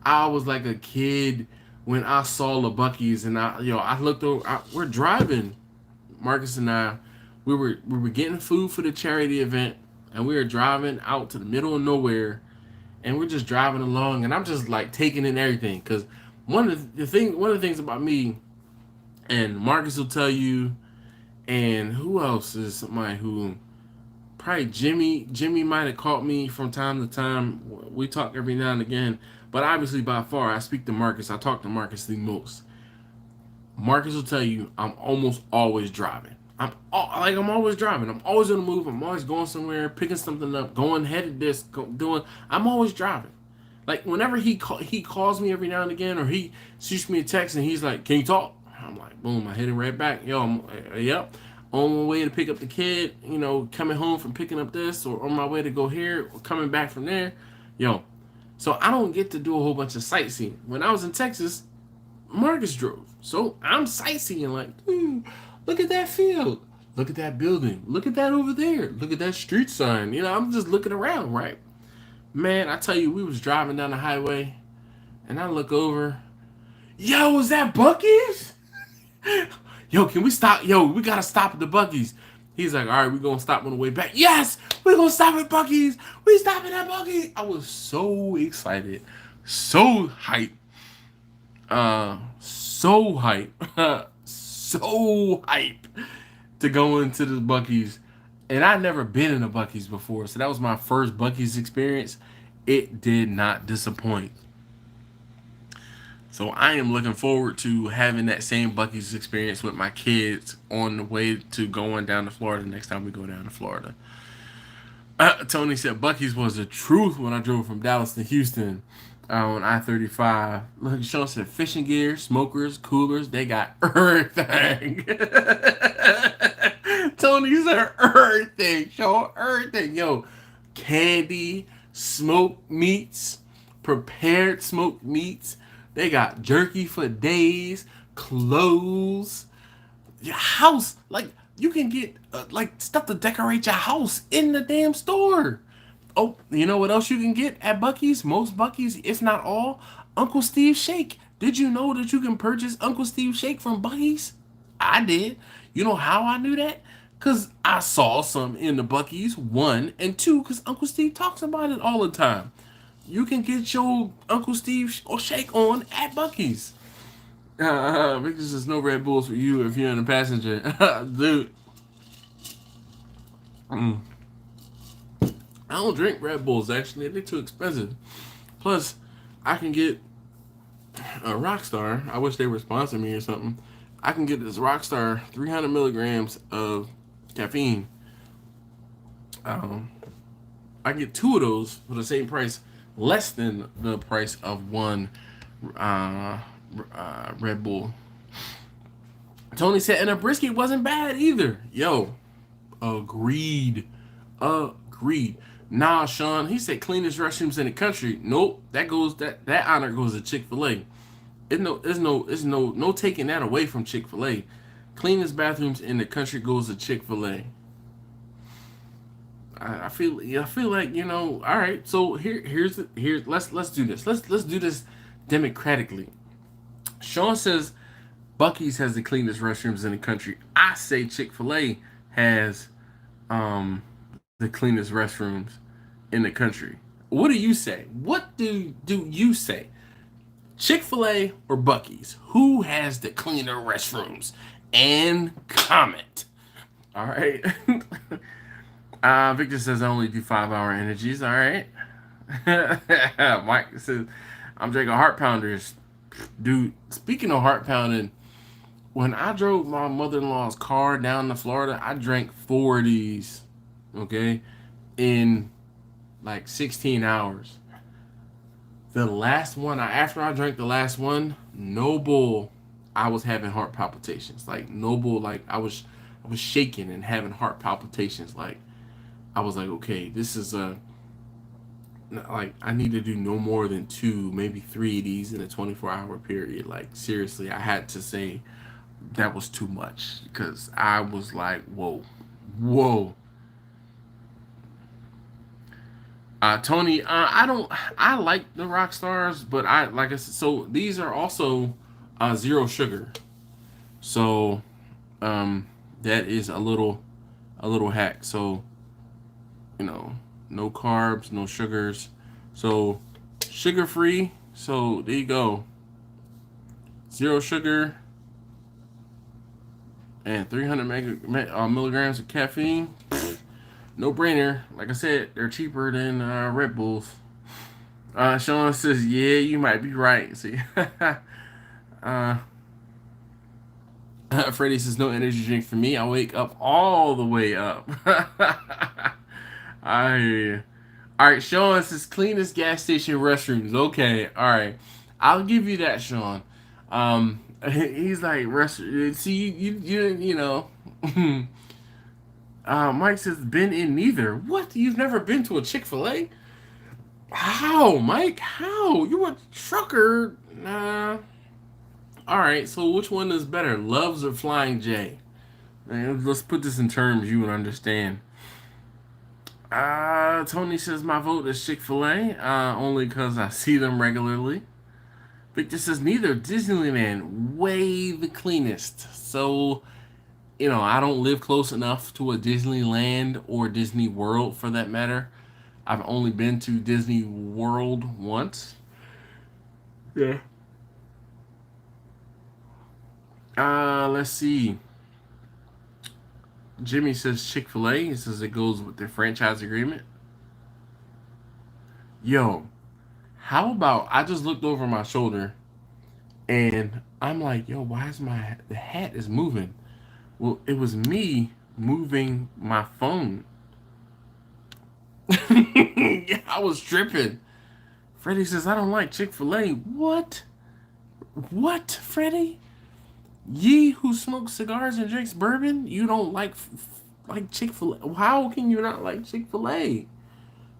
I was like a kid when I saw the Buc-ee's, and I looked over. We're driving, Marcus and I. We were getting food for the charity event, and we were driving out to the middle of nowhere, and we're just driving along, and I'm just like taking in everything, because one of the things about me, and Marcus will tell you, and who else is somebody who probably Jimmy might have caught me from time to time. We talk every now and again, but obviously by far I speak to Marcus. I talk to Marcus the most. Marcus will tell you I'm almost always driving. I'm always driving. I'm always on the move. I'm always going somewhere, picking something up, going headed this, doing. I'm always driving. Like whenever he calls me every now and again, or he shoots me a text and he's like, "Can you talk?" I'm like, boom, I hit him right back. Yo, yep. On my way to pick up the kid, coming home from picking up this, or on my way to go here, or coming back from there. Yo, so I don't get to do a whole bunch of sightseeing. When I was in Texas, Marcus drove. So I'm sightseeing like, look at that field. Look at that building. Look at that over there. Look at that street sign. I'm just looking around, right? Man, I tell you, we was driving down the highway, and I look over. Yo, is that Buc-ee's? Yo, can we stop? Yo, we gotta stop at the Buc-ee's. He's like, all right, we're gonna stop on the way back. Yes, we're gonna stop at Buc-ee's. We stopping at Buc-ee's. I was so excited, so hyped, so hyped, so hyped to go into the Buc-ee's. And I'd never been in a Buc-ee's before, so that was my first Buc-ee's experience. It did not disappoint. So I am looking forward to having that same Buc-ee's experience with my kids on the way to going down to Florida next time we go down to Florida. Tony said Buc-ee's was the truth when I drove from Dallas to Houston on I-35. Look, Sean said fishing gear, smokers, coolers, they got everything. Tony said everything. Sean, everything. Yo, candy, smoked meats, prepared smoked meats. They got jerky for days, clothes, your house. Like, you can get like stuff to decorate your house in the damn store. Oh, you know what else you can get at Buc-ee's? Most Buc-ee's, if not all, Uncle Steve's Shake. Did you know that you can purchase Uncle Steve's Shake from Buc-ee's? I did. You know how I knew that? Because I saw some in the Buc-ee's, one, and two, because Uncle Steve talks about it all the time. You can get your Uncle Steve or Shake on at Buc-ee's. Victor says no Red Bulls for you if you're in a passenger. Dude. I don't drink Red Bulls, actually. They're too expensive. Plus, I can get a Rockstar. I wish they were sponsoring me or something. I can get this Rockstar 300 milligrams of caffeine. I can get two of those for the same price, less than the price of one Red Bull. Tony said, and a brisket wasn't bad either. Yo, agreed. Nah, Sean, he said cleanest restrooms in the country. Nope, that honor goes to Chick-fil-A. There's no taking that away from Chick-fil-A. Cleanest bathrooms in the country goes to Chick-fil-A. I feel like, all right. So here's let's do this. Let's do this democratically. Sean says Buc-ee's has the cleanest restrooms in the country. I say Chick-fil-A has the cleanest restrooms in the country. What do you say? What do you say? Chick-fil-A or Buc-ee's? Who has the cleaner restrooms? And comment. All right. Victor says I only do 5-hour energies. All right. Mike says I'm drinking heart pounders. Dude, speaking of heart pounding, when I drove my mother-in-law's car down to Florida, I drank 4 of these. Okay, in like 16 hours. The last one, after I drank the last one, no bull, I was having heart palpitations. Like no bull, like I was shaking and having heart palpitations. Like I was like, okay, this is like I need to do no more than 2, maybe 3 of these in a 24-hour period. Like seriously, I had to say that was too much because I was like, whoa, whoa. Tony, I like the rock stars, but I like I said, so these are also zero sugar. So that is a little hack. So you know, no carbs, no sugars. So sugar free. So there you go. Zero sugar and 300 milligrams of caffeine. No brainer. Like I said, they're cheaper than Red Bulls. Sean says, yeah, you might be right. See, Freddie says, no energy drink for me. I wake up all the way up. I All right, Sean says cleanest gas station restrooms. Okay, all right, I'll give you that, Sean. He's like See, you know. Mike says been in neither. What? You've never been to a Chick-fil-A? How, Mike? How? You a trucker? Nah. All right. So which one is better, Loves or Flying J? Man, let's put this in terms you would understand. Tony says my vote is Chick-fil-A, only because I see them regularly. Victor says neither. Disneyland, way the cleanest. So, you know, I don't live close enough to a Disneyland or Disney World for that matter. I've only been to Disney World once. Yeah. Let's see. Jimmy says Chick-fil-A. He says it goes with their franchise agreement. Yo, how about I just looked over my shoulder and I'm like, yo, why is the hat is moving? Well, it was me moving my phone. Yeah, I was tripping. Freddie says I don't like Chick-fil-A. What? What, Freddie? Ye who smokes cigars and drinks bourbon, you don't like Chick-fil-A? How can you not like Chick-fil-A?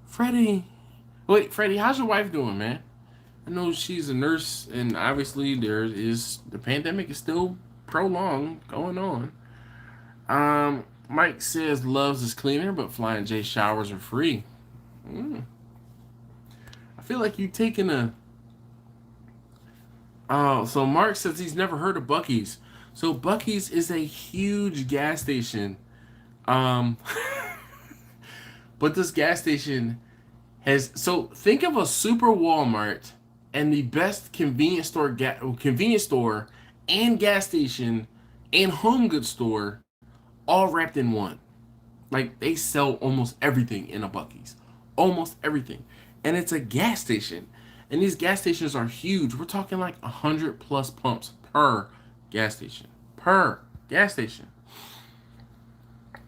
Freddie, wait, Freddie, how's your wife doing, man? I know she's a nurse, and obviously the pandemic is still prolonged going on. Mike says Loves is cleaner, but Flying J showers are free. I feel like you taking a. Oh, so Mark says he's never heard of Buc-ee's. So Buc-ee's is a huge gas station. But this gas station has, so think of a super Walmart and the best convenience store and gas station and home goods store all wrapped in one. Like they sell almost everything in a Buc-ee's. Almost everything. And it's a gas station. And these gas stations are huge. We're talking like 100 plus pumps per gas station. Per gas station.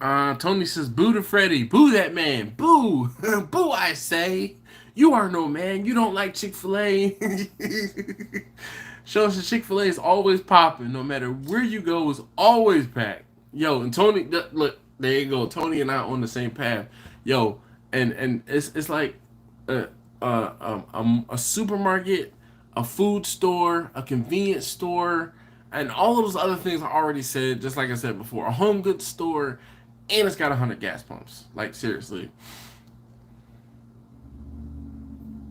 Tony says, boo to Freddie. Boo that man. Boo. Boo, I say. You are no man. You don't like Chick-fil-A. Shows that Chick-fil-A is always popping. No matter where you go, it's always packed. Yo, and Tony, look, there you go. Tony and I on the same path. Yo, and it's like a supermarket, a food store, a convenience store, and all of those other things I already said, just like I said before. A home goods store, and it's got 100 gas pumps. Like, seriously.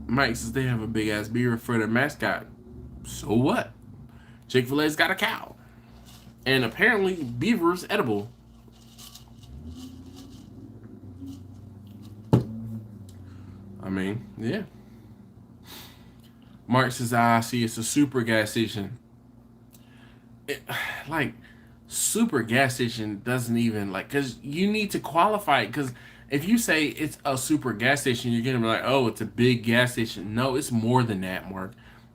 Mike says they have a big-ass beaver for their mascot. So what? Chick-fil-A's got a cow. And apparently, beaver's edible. I mean, yeah. Mark says, I see it's a super gas station. Super gas station doesn't even, because you need to qualify it. Because if you say it's a super gas station, you're going to be like, oh, it's a big gas station. No, it's more than that, Mark.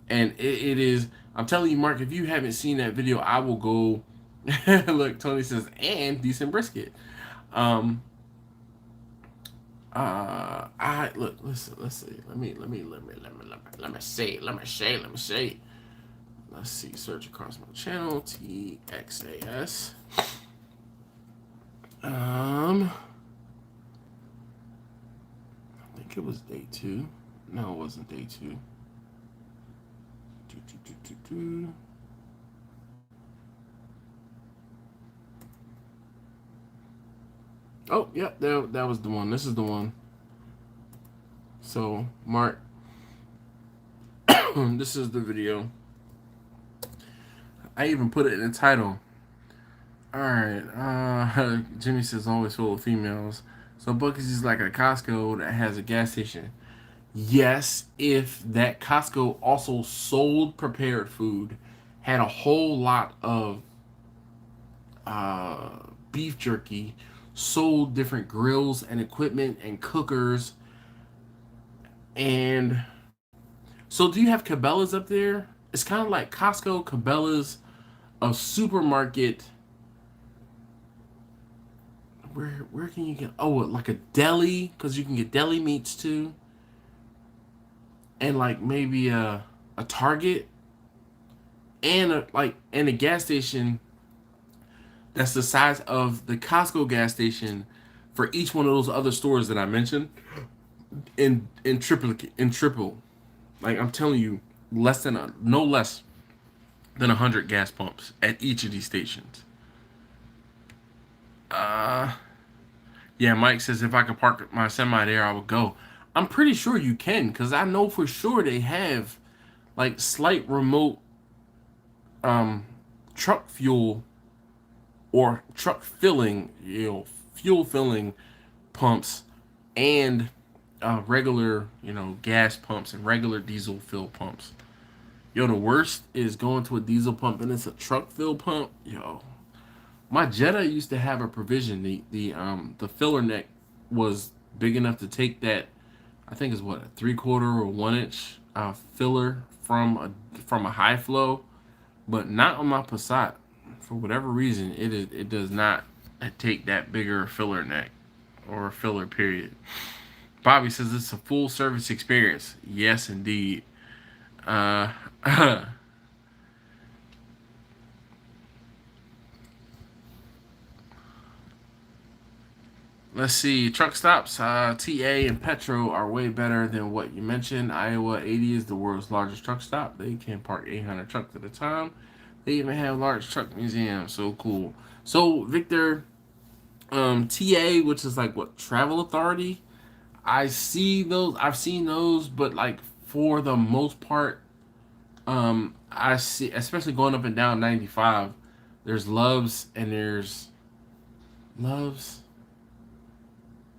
And it is, I'm telling you, Mark, if you haven't seen that video, I will go. Look, Tony says, and decent brisket. I look. Listen. Let's see. Let me see. Let's see. Search across my channel. TXAS. I think it was day 2. No, it wasn't day 2. Oh, yep, that was the one. This is the one. So, Mark, this is the video. I even put it in the title. Alright, Jimmy says always full of females. So Buc-ee's is like a Costco that has a gas station. Yes, if that Costco also sold prepared food, had a whole lot of beef jerky, sold different grills and equipment and cookers. And so do you have Cabela's up there? It's kind of like Costco, Cabela's, a supermarket. Where can you get? Oh, like a deli, because you can get deli meats too. And like maybe a Target and a gas station that's the size of the Costco gas station for each one of those other stores that I mentioned in triple. Like I'm telling you, no less than 100 gas pumps at each of these stations. Yeah, Mike says if I could park my semi there, I would go. I'm pretty sure you can, because I know for sure they have like slight remote truck fuel or truck filling, fuel filling pumps and regular, gas pumps and regular diesel fill pumps. The worst is going to a diesel pump and it's a truck fill pump. My Jetta used to have a provision. The filler neck was big enough to take that. I think is what, a 3/4 or 1-inch filler from a high flow, but not on my Passat. For whatever reason, it does not take that bigger filler neck or filler period. Bobby says it's a full service experience. Yes, indeed. Let's see. Truck stops. TA and Petro are way better than what you mentioned. Iowa 80 is the world's largest truck stop. They can park 800 trucks at a time. They even have large truck museums. So cool. So Victor, TA, which is like what, Travel Authority. I see those. I've seen those, but like for the most part, I see, especially going up and down 95. There's Loves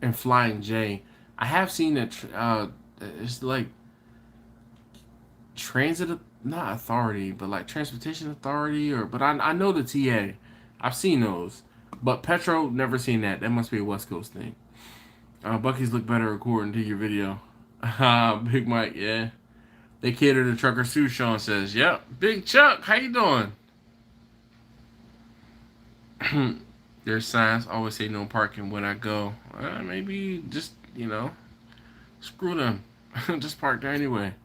and Flying J. I have seen that it's like transit, not authority, but like transportation authority, but I know the TA. I've seen those, but Petro, never seen that. That must be a West Coast thing. Buc-ee's look better according to your video. Big Mike, yeah. They cater to trucker Sous, Sean says. Yep. Big Chuck, how you doing? There's signs always say no parking when I go. Maybe just, screw them. Just park there anyway.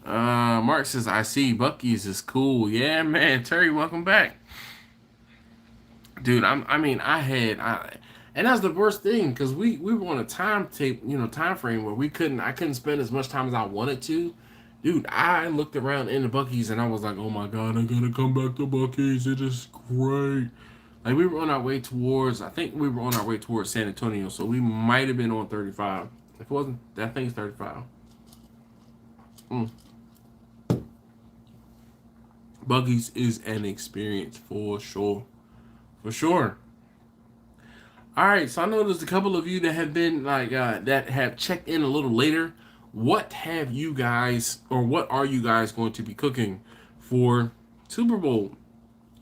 Mark says, I see Buc-ee's is cool. Yeah, man. Terry, welcome back. Dude, and that's the worst thing, because we were on a time frame where I couldn't spend as much time as I wanted to. Dude, I looked around in the Buc-ee's and I was like, oh my God, I gotta come back to Buc-ee's. It is great. Like, we were on our way towards San Antonio, so we might have been on 35. If it wasn't, I think it's 35. Buc-ee's is an experience for sure. For sure. All right, so I know there's a couple of you that have been that have checked in a little later. What are you guys going to be cooking for Super Bowl?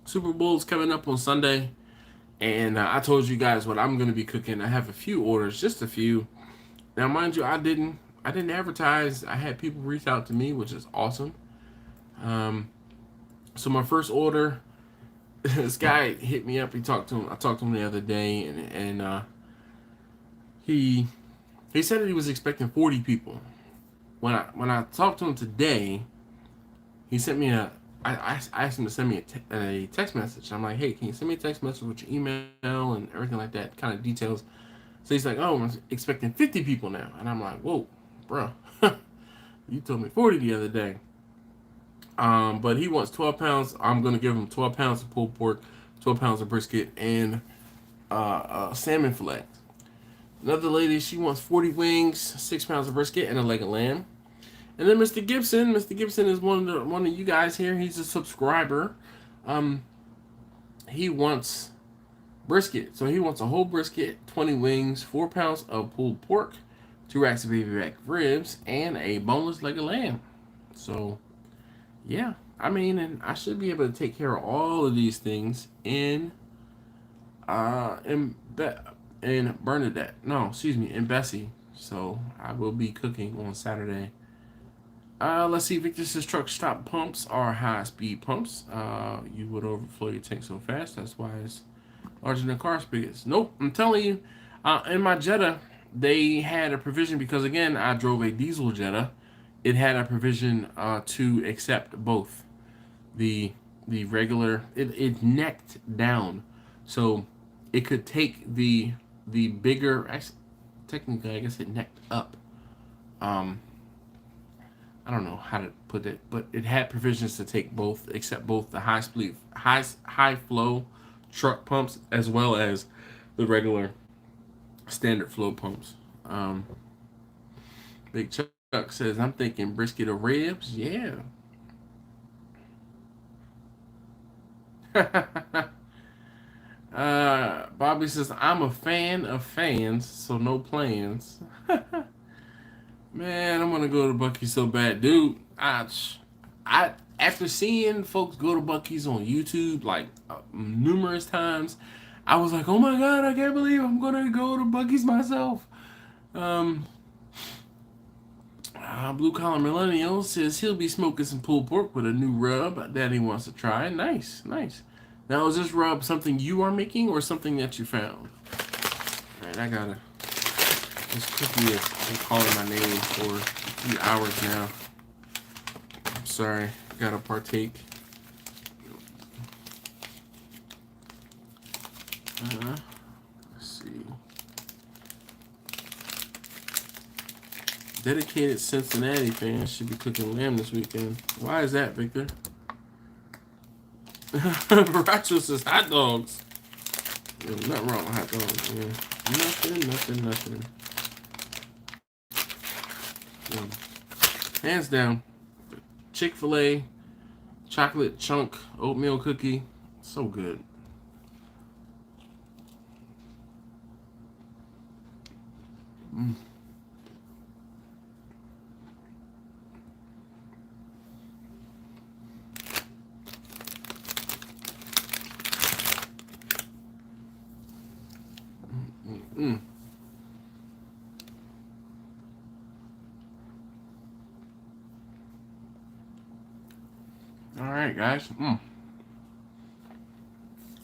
Super Bowl is coming up on Sunday, and I told you guys what I'm going to be cooking. I have a few orders, just a few. Now, mind you, I didn't advertise. I had people reach out to me, which is awesome. So my first order, this guy hit me up. I talked to him the other day, and he He said that he was expecting 40 people. When I talked to him today, he sent me I asked him to send me a text message. I'm like, hey, can you send me a text message with your email and everything like that, kind of details. So he's like, oh, I'm expecting 50 people now. And I'm like, whoa, bro, you told me 40 the other day. But he wants 12 pounds. I'm going to give him 12 pounds of pulled pork, 12 pounds of brisket, and salmon fillet. Another lady, she wants 40 wings, 6 pounds of brisket, and a leg of lamb. And then Mr. Gibson is one of you guys here. He's a subscriber. He wants brisket. So he wants a whole brisket, 20 wings, 4 pounds of pulled pork, 2 racks of baby back ribs, and a boneless leg of lamb. So, yeah. I mean, and I should be able to take care of all of these things in Bernadette. No, excuse me, in Bessie. So I will be cooking on Saturday. Let's see. Victor says truck stop pumps are high-speed pumps. You would overflow your tank so fast. That's why it's larger than car spigots. Nope. I'm telling you, in my Jetta, they had a provision because, again, I drove a diesel Jetta. It had a provision to accept both. The regular, it necked down. So it could take the bigger, actually, technically, I guess it necked up. I don't know how to put it, but it had provisions to take both, except both the high flow truck pumps as well as the regular standard flow pumps. Big Chuck says, I'm thinking brisket or ribs. Yeah. Bobby says, I'm a fan of fans, so no plans. Man, I'm gonna go to Buc-ee so bad, dude. I after seeing folks go to Buc-ee's on YouTube like numerous times, I was like, oh my god, I can't believe I'm gonna go to Buc-ee's myself. Blue Collar Millennial says he'll be smoking some pulled pork with a new rub that he wants to try. Nice, nice. Now, is this rub something you are making or something that you found? All right, I gotta. This cookie is calling my name for a few hours now. I'm sorry. Gotta partake. Let's see. Dedicated Cincinnati fans should be cooking lamb this weekend. Why is that, Victor? Baracho says hot dogs. There's nothing wrong with hot dogs, man. Nothing. Hands down, Chick-fil-A chocolate chunk oatmeal cookie, so good. All right, guys.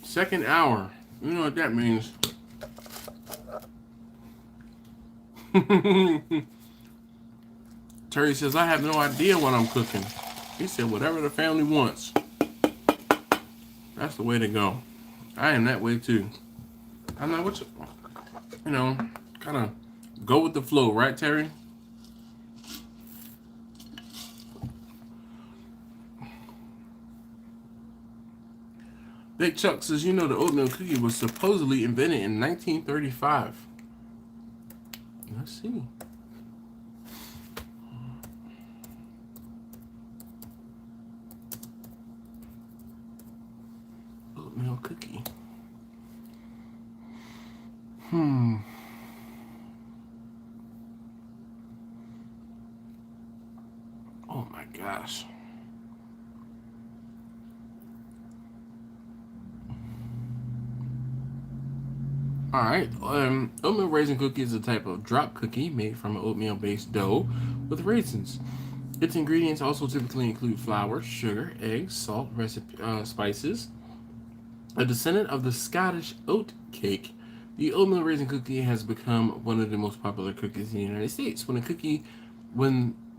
Second hour. You know what that means. Terry says, I have no idea what I'm cooking. He said, whatever the family wants. That's the way to go. I am that way too. I'm not what you know, kind of go with the flow, right, Terry? Big Chuck says, you know, the oatmeal cookie was supposedly invented in 1935. Let's see. Oatmeal cookie. Oh my gosh. Alright, oatmeal raisin cookie is a type of drop cookie made from an oatmeal-based dough with raisins. Its ingredients also typically include flour, sugar, eggs, salt, spices. A descendant of the Scottish oat cake, The oatmeal raisin cookie has become one of the most popular cookies in the United States. When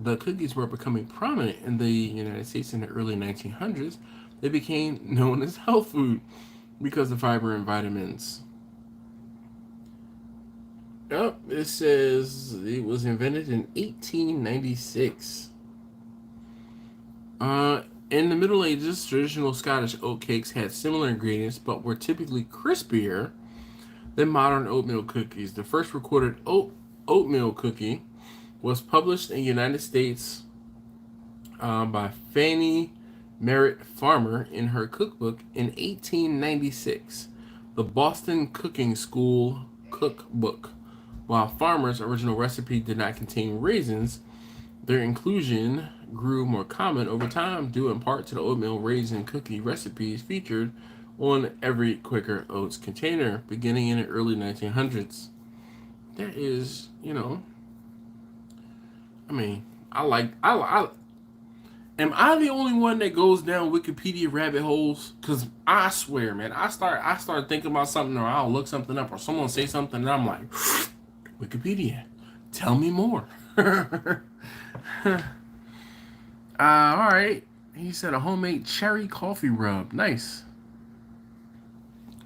the cookies were becoming prominent in the United States in the early 1900s, they became known as health food because of fiber and vitamins. Oh, it says it was invented in 1896. In the Middle Ages, traditional Scottish oat cakes had similar ingredients but were typically crispier than modern oatmeal cookies. The first recorded oatmeal cookie was published in the United States by Fannie Merritt Farmer in her cookbook in 1896, the Boston Cooking School Cookbook. While Farmer's original recipe did not contain raisins, their inclusion grew more common over time, due in part to the oatmeal raisin cookie recipes featured on every Quaker Oats container, beginning in the early 1900s. That is, I mean, am I the only one that goes down Wikipedia rabbit holes? Cause I swear, man, I start thinking about something, or I'll look something up, or someone say something, and I'm like, Wikipedia, tell me more. All right. He said a homemade cherry coffee rub. Nice.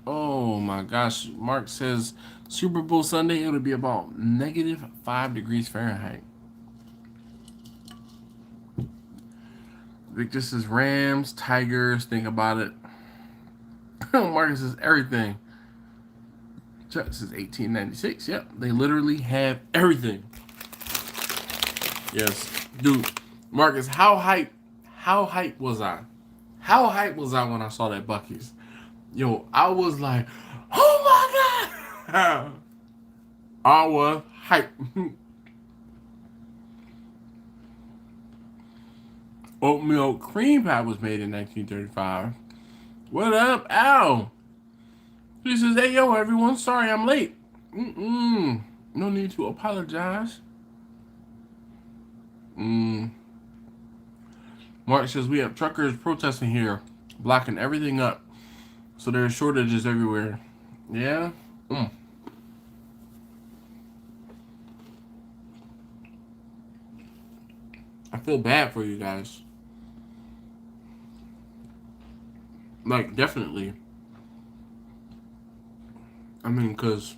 Oh my gosh. Mark says Super Bowl Sunday, it'll be about -5 degrees Fahrenheit. Victor says Rams, Tigers, think about it. Marcus says everything. Chuck says 1896. Yep, they literally have everything. Yes, dude. Marcus, how hype was I? How hype was I when I saw that Buc-ee's? Yo, I was like, oh my god! I was hype. Oatmeal cream pie was made in 1935. What up, Al? He says, hey, yo, everyone, sorry I'm late. No need to apologize. Mark says, we have truckers protesting here, blocking everything up. So there's shortages everywhere. Yeah? I feel bad for you guys. Like, definitely. I mean, because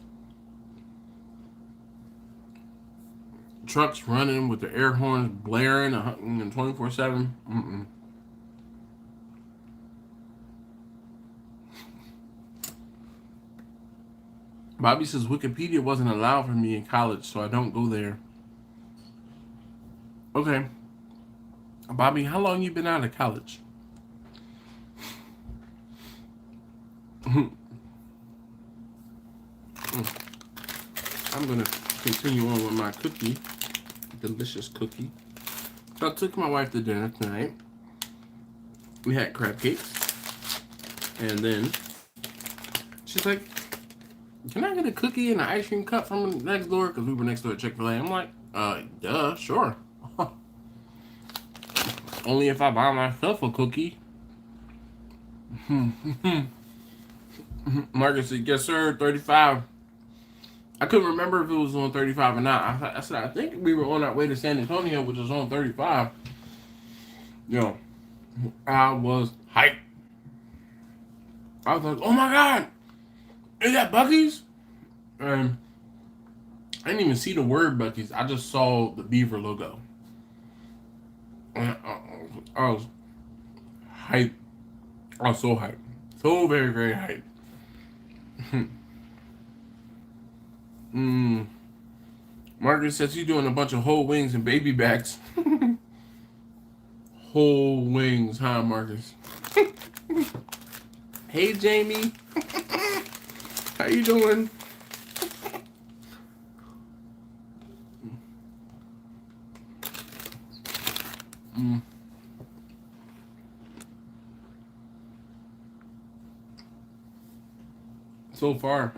trucks running with the air horns blaring 24/7. Bobby says Wikipedia wasn't allowed for me in college, so I don't go there. Okay. Bobby, how long you been out of college? I'm going to continue on with my cookie. Delicious cookie. So I took my wife to dinner tonight. We had crab cakes. And then she's like, can I get a cookie and an ice cream cup from next door? Because we were next door at Chick-fil-A. I'm like, duh, sure. Only if I buy myself a cookie. Marcus said, yes, sir, 35. I couldn't remember if it was on 35 or not. I said, I think we were on our way to San Antonio, which was on 35. Yo, I was hyped. I was like, oh my God, is that Buc-ee's? And I didn't even see the word Buc-ee's. I just saw the beaver logo. And I was hyped. I was so hyped. So very, very hyped. Margaret says she's doing a bunch of whole wings and baby backs. Whole wings, huh, Marcus? Hey, Jamie. How you doing? So far,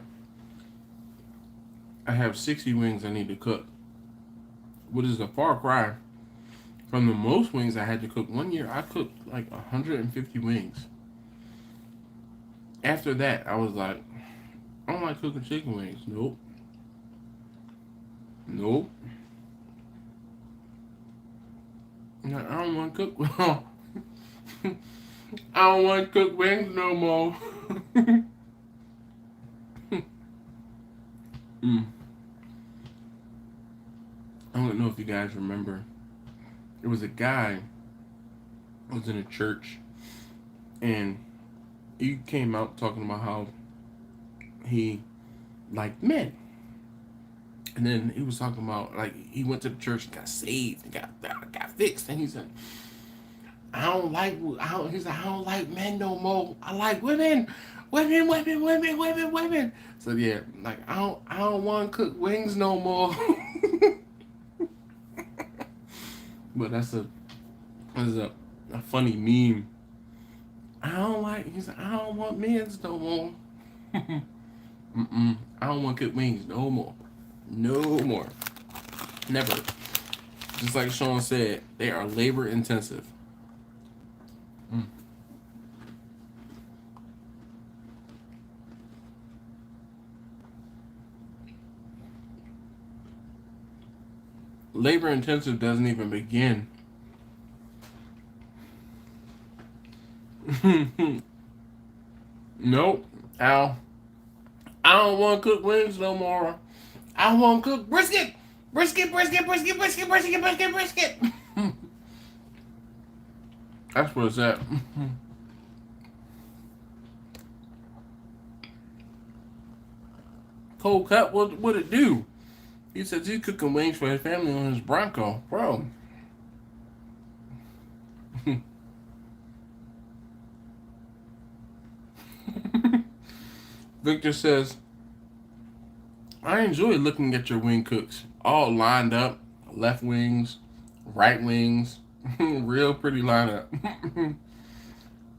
I have 60 wings I need to cook, which is a far cry from the most wings I had to cook. One year, I cooked like 150 wings. After that, I was like, I don't like cooking chicken wings. Nope. Nope. No, I don't want to cook. I don't want to cook wings no more. mm. I don't know if you guys remember. There was a guy who was in a church, and he came out talking about how he liked men. And then he was talking about, like, he went to the church and got saved and got fixed. And he said, I don't like men no more. I like women. Women. So yeah, like I don't want to cook wings no more. But that's a funny meme. He said, I don't want men's no more. I don't want to cook wings no more. No more. Never. Just like Sean said, they are labor intensive. Labor intensive doesn't even begin. Nope. Al. I don't want to cook wings no more. I want to cook brisket. Brisket. That's what it's at. Cold Cut, what it do? He says he's cooking wings for his family on his Bronco. Bro. Victor says, I enjoy looking at your wing cooks. All lined up. Left wings, right wings. Real pretty lineup.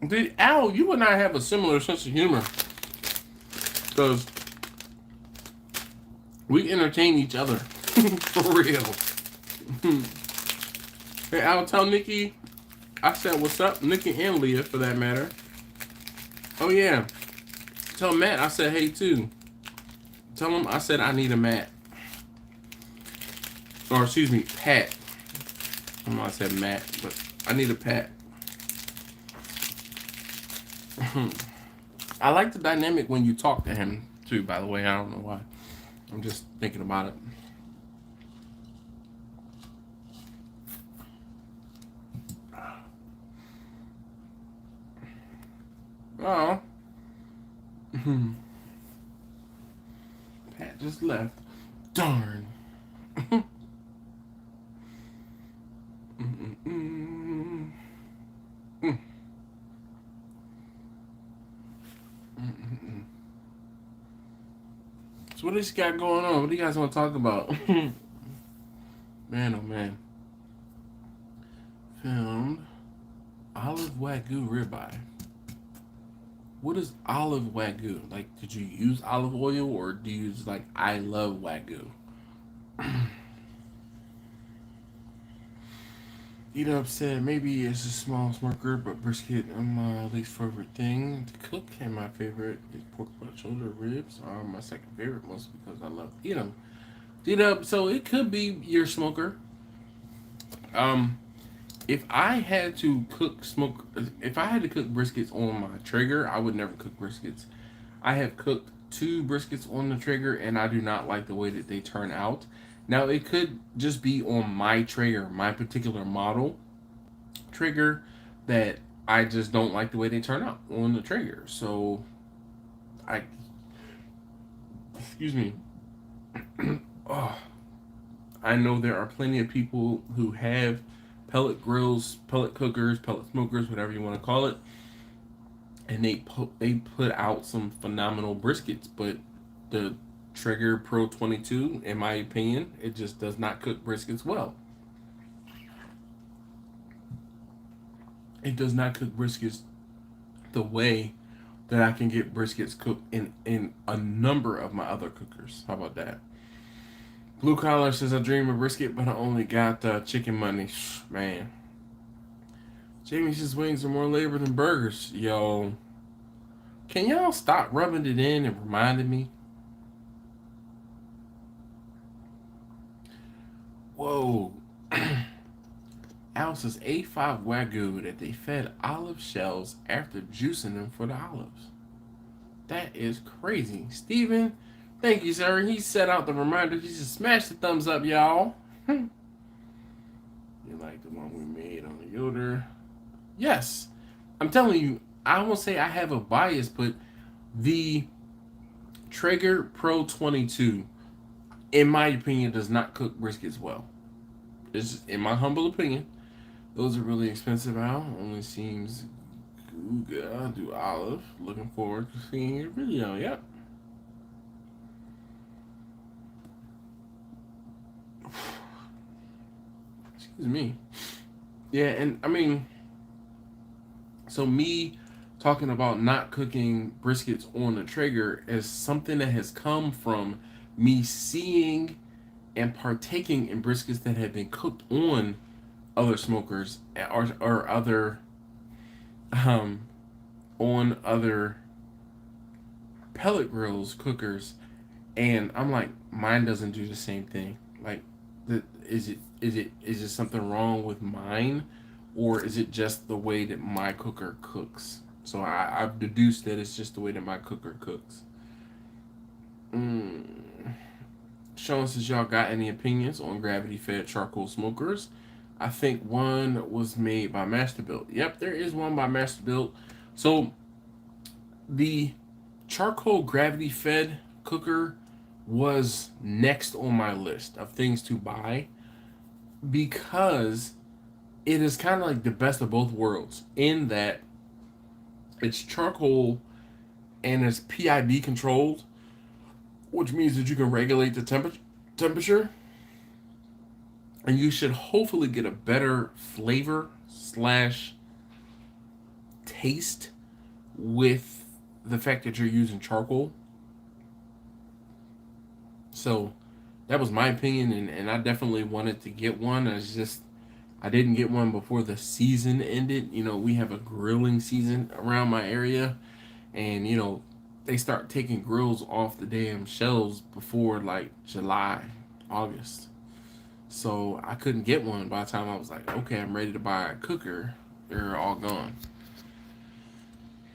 Dude, Al, you and I have a similar sense of humor. Because we entertain each other. For real. Hey, Al, tell Nikki I said what's up. Nikki and Leah, for that matter. Oh, yeah. Tell Matt I said hey, too. Tell him I said I need a Matt. Or, excuse me, Pat. I don't know I said Matt, but I need a Pat. I like the dynamic when you talk to him, too, by the way. I don't know why. I'm just thinking about it. Oh. Pat just left. Darn. So what this got going on? What do you guys want to talk about? Man, oh man. Filmed olive wagyu ribeye. What is olive wagyu? Like, did you use olive oil or do you use like I love wagyu? Eat Up said maybe it's a small smoker, but brisket my least favorite thing to cook, and my favorite is pork butt shoulder ribs are my second favorite, mostly because I love eat them. Eat Up, so it could be your smoker. If I had to cook briskets on my Traeger, I would never cook briskets. I have cooked 2 briskets on the Traeger, and I do not like the way that they turn out. Now, it could just be on my Traeger, my particular model Traeger, that I just don't like the way they turn out on the Traeger. So, excuse me. Oh, I know there are plenty of people who have pellet grills, pellet cookers, pellet smokers, whatever you want to call it, and they put out some phenomenal briskets, but the Traeger Pro 22, in my opinion, it just does not cook briskets well. It does not cook briskets the way that I can get briskets cooked in a number of my other cookers. How about that? Blue Collar says, I dream of brisket, but I only got chicken money. Man. Jamie says, wings are more labor than burgers. Yo. Can y'all stop rubbing it in and reminding me? Whoa. Ounces A5 Wagyu that they fed olive shells after juicing them for the olives. That is crazy. Steven, thank you, sir. He set out the reminder. He just smashed the thumbs up, y'all. You like the one we made on the Yoder? Yes. I'm telling you, I won't say I have a bias, but the Traeger Pro 22, in my opinion, does not cook briskets well. It's just, in my humble opinion. Those are really expensive, Al. Only seems good. I'll do olive. Looking forward to seeing your video. Yep. Excuse me. Yeah, and I mean, so me talking about not cooking briskets on the Traeger is something that has come from me seeing and partaking in briskets that have been cooked on other smokers or other on other pellet grills, cookers, and I'm like, mine doesn't do the same thing. Like, is it something wrong with mine, or is it just the way that my cooker cooks? So I've deduced that it's just the way that my cooker cooks. Sean says, y'all got any opinions on gravity-fed charcoal smokers? I think one was made by Masterbuilt. Yep, there is one by Masterbuilt. So the charcoal gravity-fed cooker was next on my list of things to buy because it is kind of like the best of both worlds in that it's charcoal and it's PID controlled, which means that you can regulate the temperature, and you should hopefully get a better flavor slash taste with the fact that you're using charcoal. So that was my opinion, and I definitely wanted to get one. I didn't get one before the season ended. You know, we have a grilling season around my area, and you know, they start taking grills off the damn shelves before like July, August. So I couldn't get one by the time I was like, okay, I'm ready to buy a cooker. They're all gone.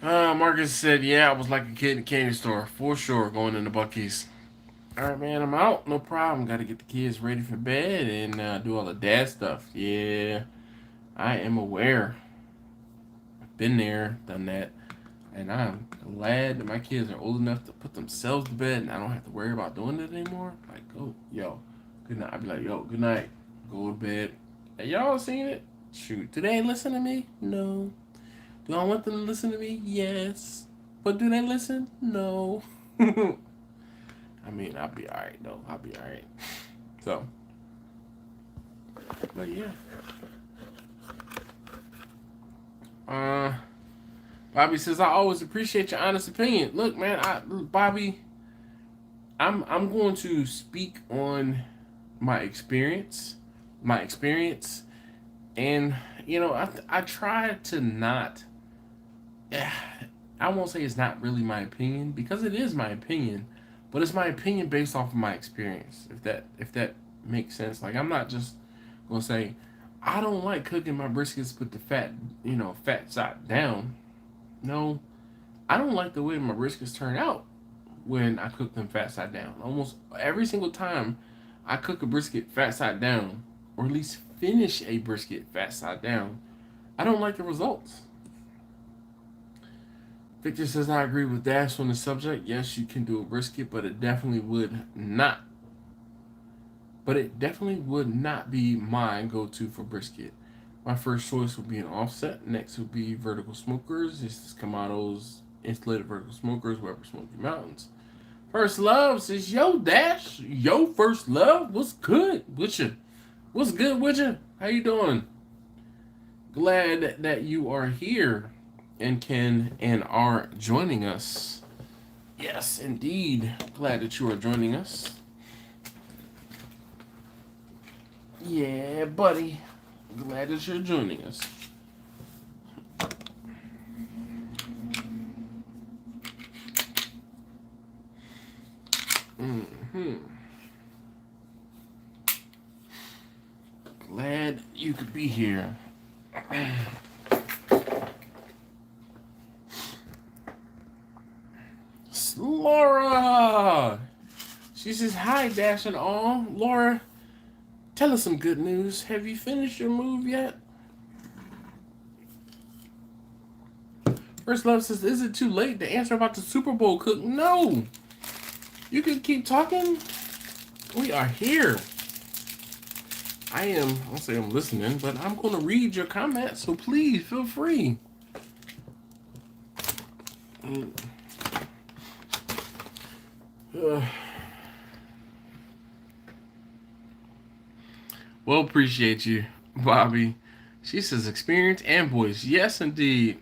Marcus said, yeah, I was like a kid in a candy store. For sure, going into Buc-ee's. Alright, man, I'm out. No problem. Got to get the kids ready for bed and do all the dad stuff. Yeah, I am aware. I've been there, done that. And I'm glad that my kids are old enough to put themselves to bed and I don't have to worry about doing it anymore. Like, oh, yo, good night. I'd be like, yo, good night. Go to bed. Have y'all seen it? Shoot. Do they listen to me? No. Do I want them to listen to me? Yes. But do they listen? No. I mean, I'll be alright, though. I'll be alright. So. But, yeah. Bobby says, I always appreciate your honest opinion. Look, man, Bobby, I'm going to speak on my experience, and you know, I try to not. I won't say it's not really my opinion because it is my opinion, but it's my opinion based off of my experience. If that makes sense. Like, I'm not just gonna say I don't like cooking my briskets with the fat side down. No, I don't like the way my briskets turn out when I cook them fat side down. Almost every single time I cook a brisket fat side down, or at least finish a brisket fat side down, I don't like the results. Victor says, I agree with Dash on the subject. Yes, you can do a brisket, but it definitely would not be my go-to for brisket. My first choice would be an offset. Next would be vertical smokers. This is Kamato's insulated vertical smokers, Weber Smoky Mountains. First Love says, yo, Dash, yo, First Love, what's good with you? What's good with you? How you doing? Glad that you are here and are joining us. Yes, indeed. Glad that you are joining us. Yeah, buddy. Glad that you're joining us. you could be here. Laura! She says, hi, Dash and all. Laura, tell us some good news. Have you finished your move yet? First Love says, is it too late to answer about the Super Bowl cook? No! You can keep talking. We are here. I'll say I'm listening, but I'm going to read your comments, so please feel free. Well, appreciate you, Bobby. She says experience and voice. Yes, indeed.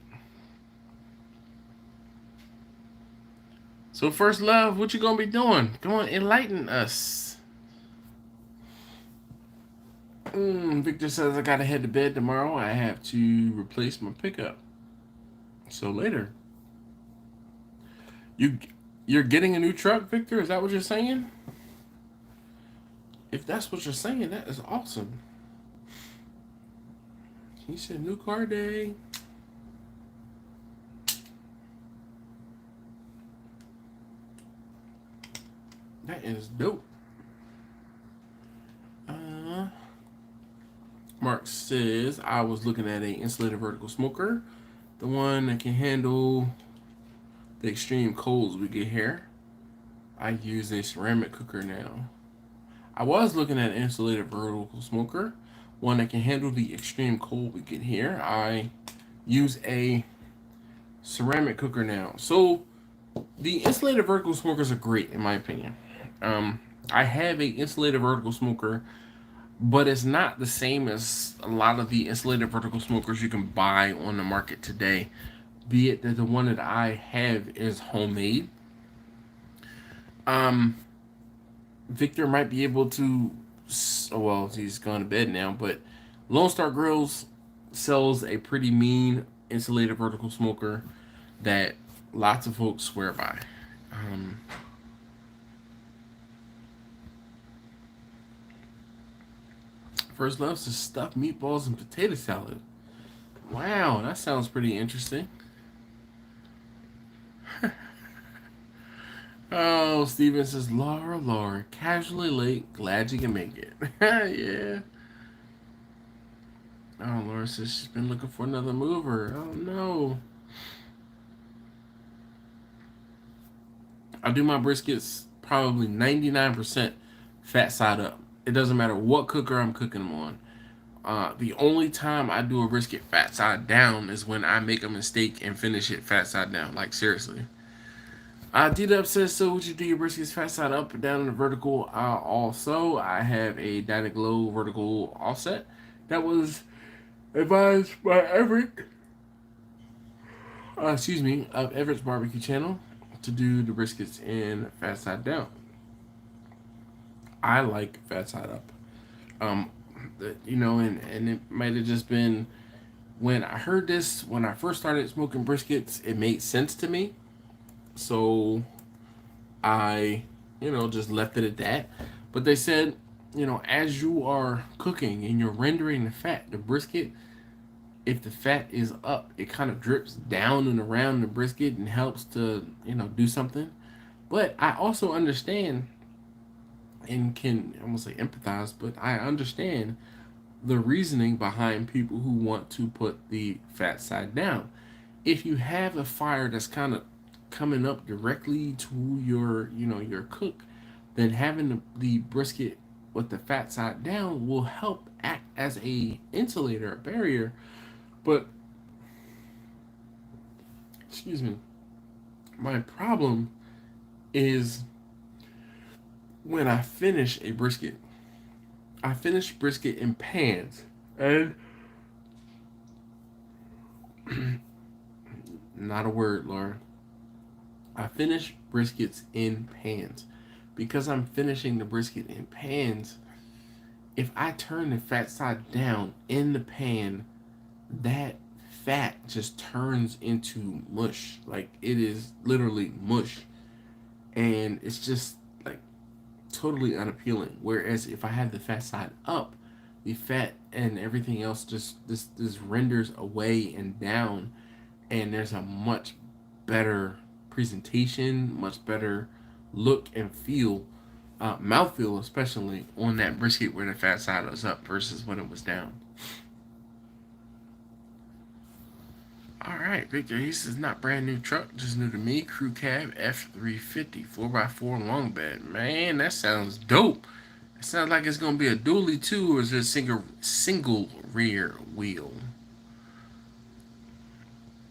So, First Love, what you gonna be doing? Come on, enlighten us. Victor says I gotta head to bed tomorrow. I have to replace my pickup. So later. You're getting a new truck, Victor? Is that what you're saying? If that's what you're saying, that is awesome. He said new car day. That is dope. Mark says I was looking at a insulated vertical smoker, the one that can handle the extreme colds we get here. I use a ceramic cooker now. I was looking at an insulated vertical smoker, one that can handle the extreme cold we get here. I use a ceramic cooker now. So the insulated vertical smokers are great in my opinion. I have a insulated vertical smoker, but it's not the same as a lot of the insulated vertical smokers you can buy on the market today. Be it that the one that I have is homemade. Victor might be able to, well, he's gone to bed now, but Lone Star Grills sells a pretty mean insulated vertical smoker that lots of folks swear by. First Love says stuffed meatballs and potato salad. Wow, that sounds pretty interesting. Oh, Steven says, Laura, casually late, glad you can make it. Yeah. Oh, Laura says she's been looking for another mover. Oh, no. I do my briskets probably 99% fat side up. It doesn't matter what cooker I'm cooking them on. The only time I do a brisket fat side down is when I make a mistake and finish it fat side down. Like, seriously. D-Dub says, so would you do your briskets fat side up or down in the vertical? Also, I have a Dynaglow vertical offset that was advised by Everett. Of Everett's Barbecue channel to do the briskets in fat side down. I like fat side up. And it might have just been when I heard this, when I first started smoking briskets, it made sense to me. So I, just left it at that. But they said, as you are cooking and you're rendering the fat, the brisket, if the fat is up, it kind of drips down and around the brisket and helps to, do something. But I also understand and can almost say empathize, but I understand the reasoning behind people who want to put the fat side down. If you have a fire that's kind of coming up directly to your cook, then having the brisket with the fat side down will help act as a insulator, a barrier. But excuse me, my problem is when I finish a brisket. I finish brisket in pans, and not a word, Laura. I finish briskets in pans. Because I'm finishing the brisket in pans, if I turn the fat side down in the pan, that fat just turns into mush. Like, it is literally mush. And it's just, like, totally unappealing. Whereas if I have the fat side up, the fat and everything else just this renders away and down, and there's a much better presentation, much better look and feel, mouthfeel especially on that brisket where the fat side was up versus when it was down. All right, Victor, he says not brand new truck, just new to me. Crew cab F350 4x4 long bed. Man, that sounds dope. It sounds like it's gonna be a dually too, or is it a single rear wheel?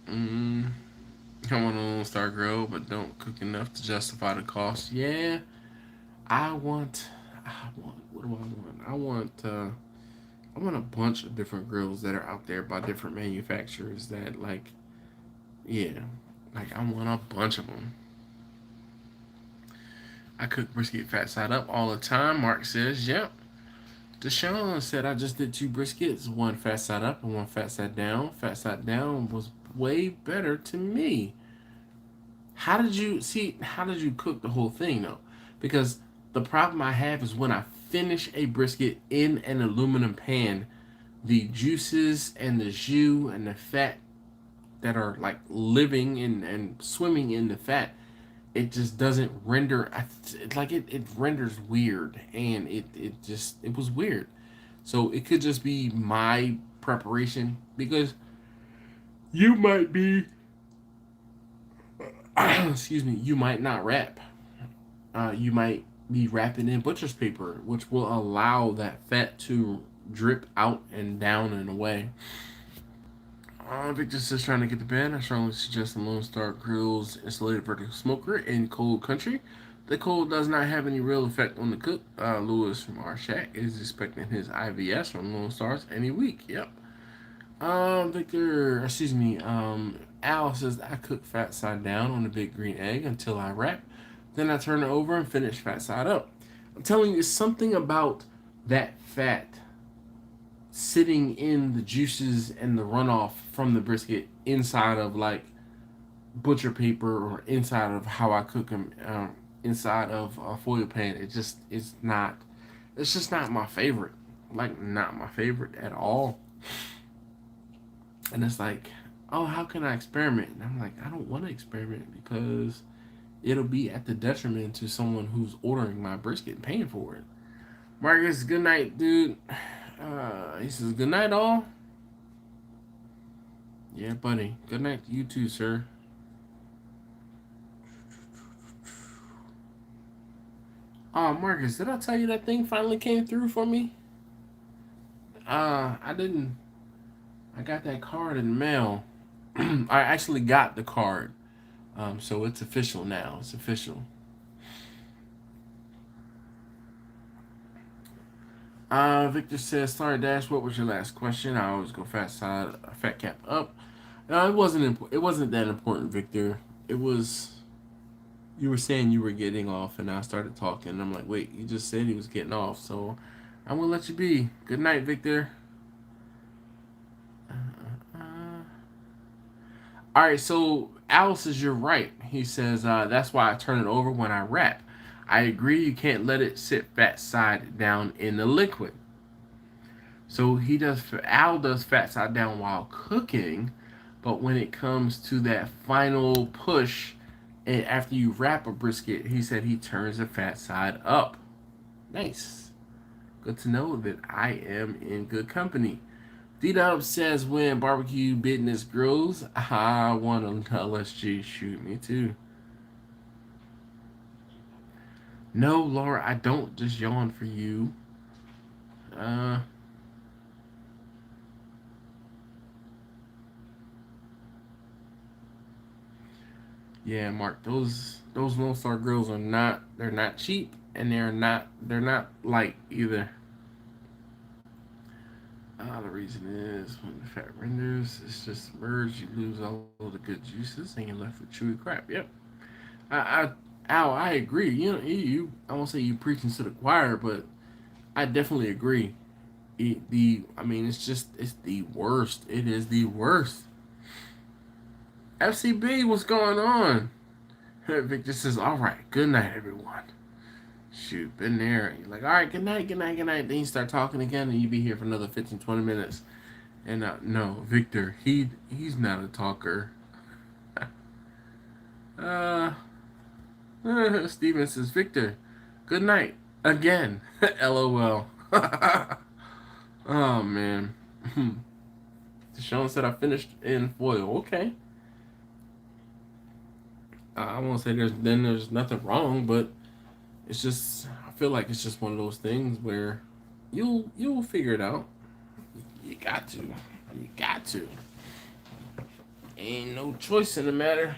Mm, I want a Lone Star Grill, but don't cook enough to justify the cost. Yeah, I want. What do I want? I want a bunch of different grills that are out there by different manufacturers. That like, yeah, like I want a bunch of them. I cook brisket fat side up all the time. Mark says, yep. Deshaun said I just did two briskets, one fat side up and one fat side down. Fat side down was way better to me. How did you cook the whole thing though? Because the problem I have is when I finish a brisket in an aluminum pan, the juices and the jus and the fat that are like living and swimming in the fat, it just doesn't render like it renders weird, and it was weird. So it could just be my preparation, because you might be excuse me, you might not wrap. You might be wrapping in butcher's paper, which will allow that fat to drip out and down and away. Victor's just trying to get to bed. I strongly suggest the Lone Star Grill's insulated vertical smoker in cold country. The cold does not have any real effect on the cook. Lewis from our shack is expecting his IVS from Lone Stars any week. Yep. Victor, excuse me, Al says I cook fat side down on a big green egg until I wrap. Then I turn it over and finish fat side up. I'm telling you, something about that fat sitting in the juices and the runoff from the brisket inside of like butcher paper, or inside of how I cook them, inside of a foil pan. It's just not my favorite. Like, not my favorite at all. And it's like, oh, how can I experiment? And I'm like, I don't want to experiment, because it'll be at the detriment to someone who's ordering my brisket and paying for it. Marcus, good night, dude. He says, good night, all. Yeah, buddy. Good night to you too, sir. Oh, Marcus, did I tell you that thing finally came through for me? I didn't. I got that card in the mail. I actually got the card. So it's official now. It's official. Victor says, sorry, Dash, what was your last question? I always go fat cap up. No, it wasn't that important, Victor. It was, you were saying you were getting off, and I started talking. And I'm like, wait, you just said he was getting off, so I'm gonna let you be. Good night, Victor. All right, so Al says you're right. He says that's why I turn it over when I wrap. I agree. You can't let it sit fat side down in the liquid. So Al does fat side down while cooking, but when it comes to that final push, and after you wrap a brisket, he said he turns the fat side up. Nice. Good to know that I am in good company. D-Dub says when barbecue business grows, I want an LSG. Shoot, me too. No, Laura, I don't just yawn for you. Yeah, Mark, those Lone Star grills are not cheap, and they're not light either. The reason is when the fat renders, it's just submerged, you lose all the good juices, and you're left with chewy crap. Yep. I Al, I agree. I won't say you preaching to the choir, but I definitely agree. It's the worst. It is the worst. FCB, what's going on? Victor says, all right, good night, everyone. Shoot, been there. You're like, all right, good night, good night, good night. Then you start talking again, and you be here for another 15, 20 minutes. And no, Victor, he's not a talker. Uh, Steven says, Victor, good night again. LOL. Oh man. Deshaun said I finished in foil. Okay. I won't say there's nothing wrong, but it's just I feel like it's just one of those things where you'll figure it out. You got to. You got to. Ain't no choice in the matter.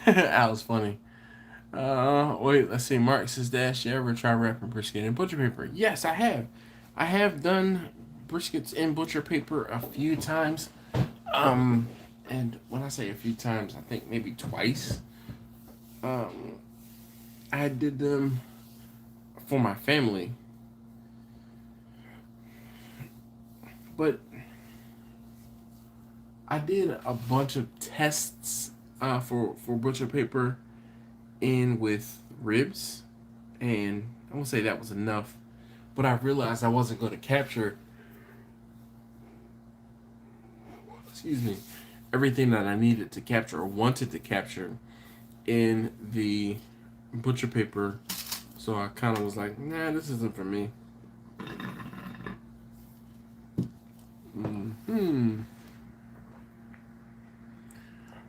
That was funny. Wait, let's see. Mark says, Dash, you ever try wrapping brisket in butcher paper? Yes, I have. I have done briskets in butcher paper a few times. And when I say a few times, I think maybe twice. I did them for my family. But I did a bunch of tests for butcher paper in with ribs, and I won't say that was enough, but I realized I wasn't going to capture, excuse me, everything that I needed to capture or wanted to capture in the butcher paper. So I kind of was like, nah, this isn't for me.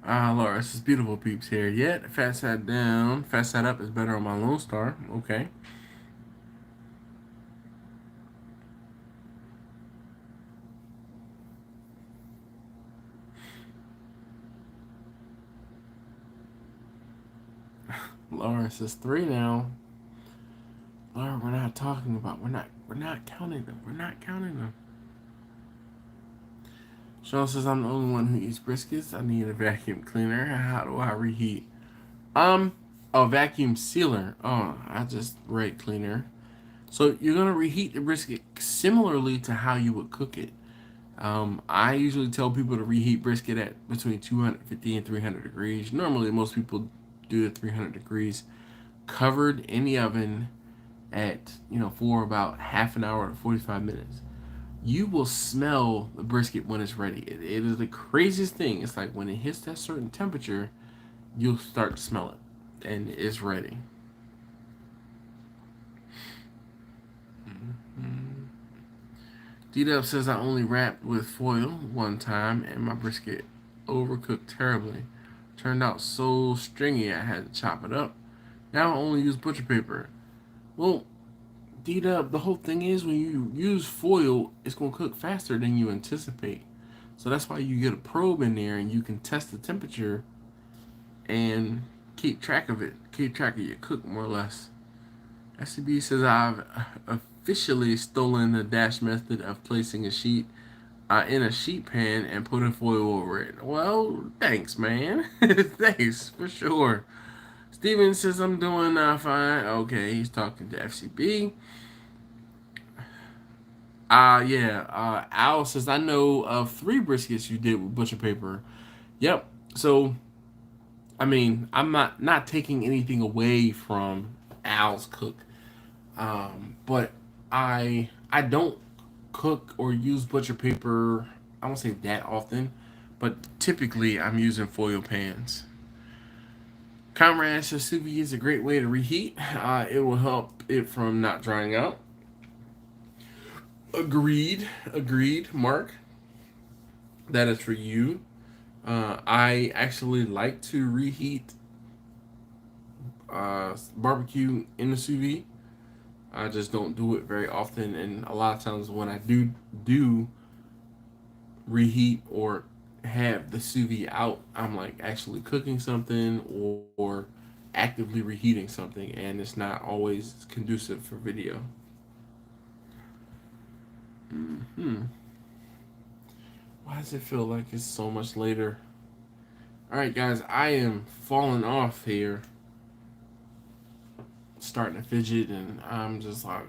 Laura, this is beautiful peeps here. Yet, fat side down, fat side up is better on my Lone Star. Okay. Laura says 3 now. Laura, we're not talking about. We're not counting them. We're not counting them. Sean says I'm the only one who eats briskets. I need a vacuum cleaner. How do I reheat? A vacuum sealer. Oh, I just read cleaner. So you're gonna reheat the brisket similarly to how you would cook it. I usually tell people to reheat brisket at between 250 and 300 degrees. Normally, most people do it 300 degrees, covered in the oven at for about half an hour to 45 minutes. You will smell the brisket when it's ready. It is the craziest thing. It's like when it hits that certain temperature, you'll start to smell it, and it's ready. D-Dub says I only wrapped with foil one time, and my brisket overcooked terribly. Turned out so stringy I had to chop it up. Now I only use butcher paper. Well, D-Dub, the whole thing is when you use foil, it's going to cook faster than you anticipate. So that's why you get a probe in there and you can test the temperature and keep track of it. Keep track of your cook, more or less. SCB says I've officially stolen the Dash method of placing a sheet in a sheet pan and putting foil over it. Well, thanks, man. Thanks, for sure. Steven says I'm doing fine. Okay, he's talking to FCB. Yeah. Al says I know of 3 briskets you did with butcher paper. Yep. So, I mean, I'm not taking anything away from Al's cook, but I don't cook or use butcher paper. I won't say that often, but typically I'm using foil pans. Comrade says sous vide is a great way to reheat. It will help it from not drying out. Agreed, Mark. That is for you. I actually like to reheat barbecue in the sous vide. I just don't do it very often, and a lot of times when I do reheat or have the sous vide out, I'm like actually cooking something or actively reheating something, and it's not always conducive for video. Why does it feel like it's so much later? Alright guys, I am falling off here. Starting to fidget, and I'm just like...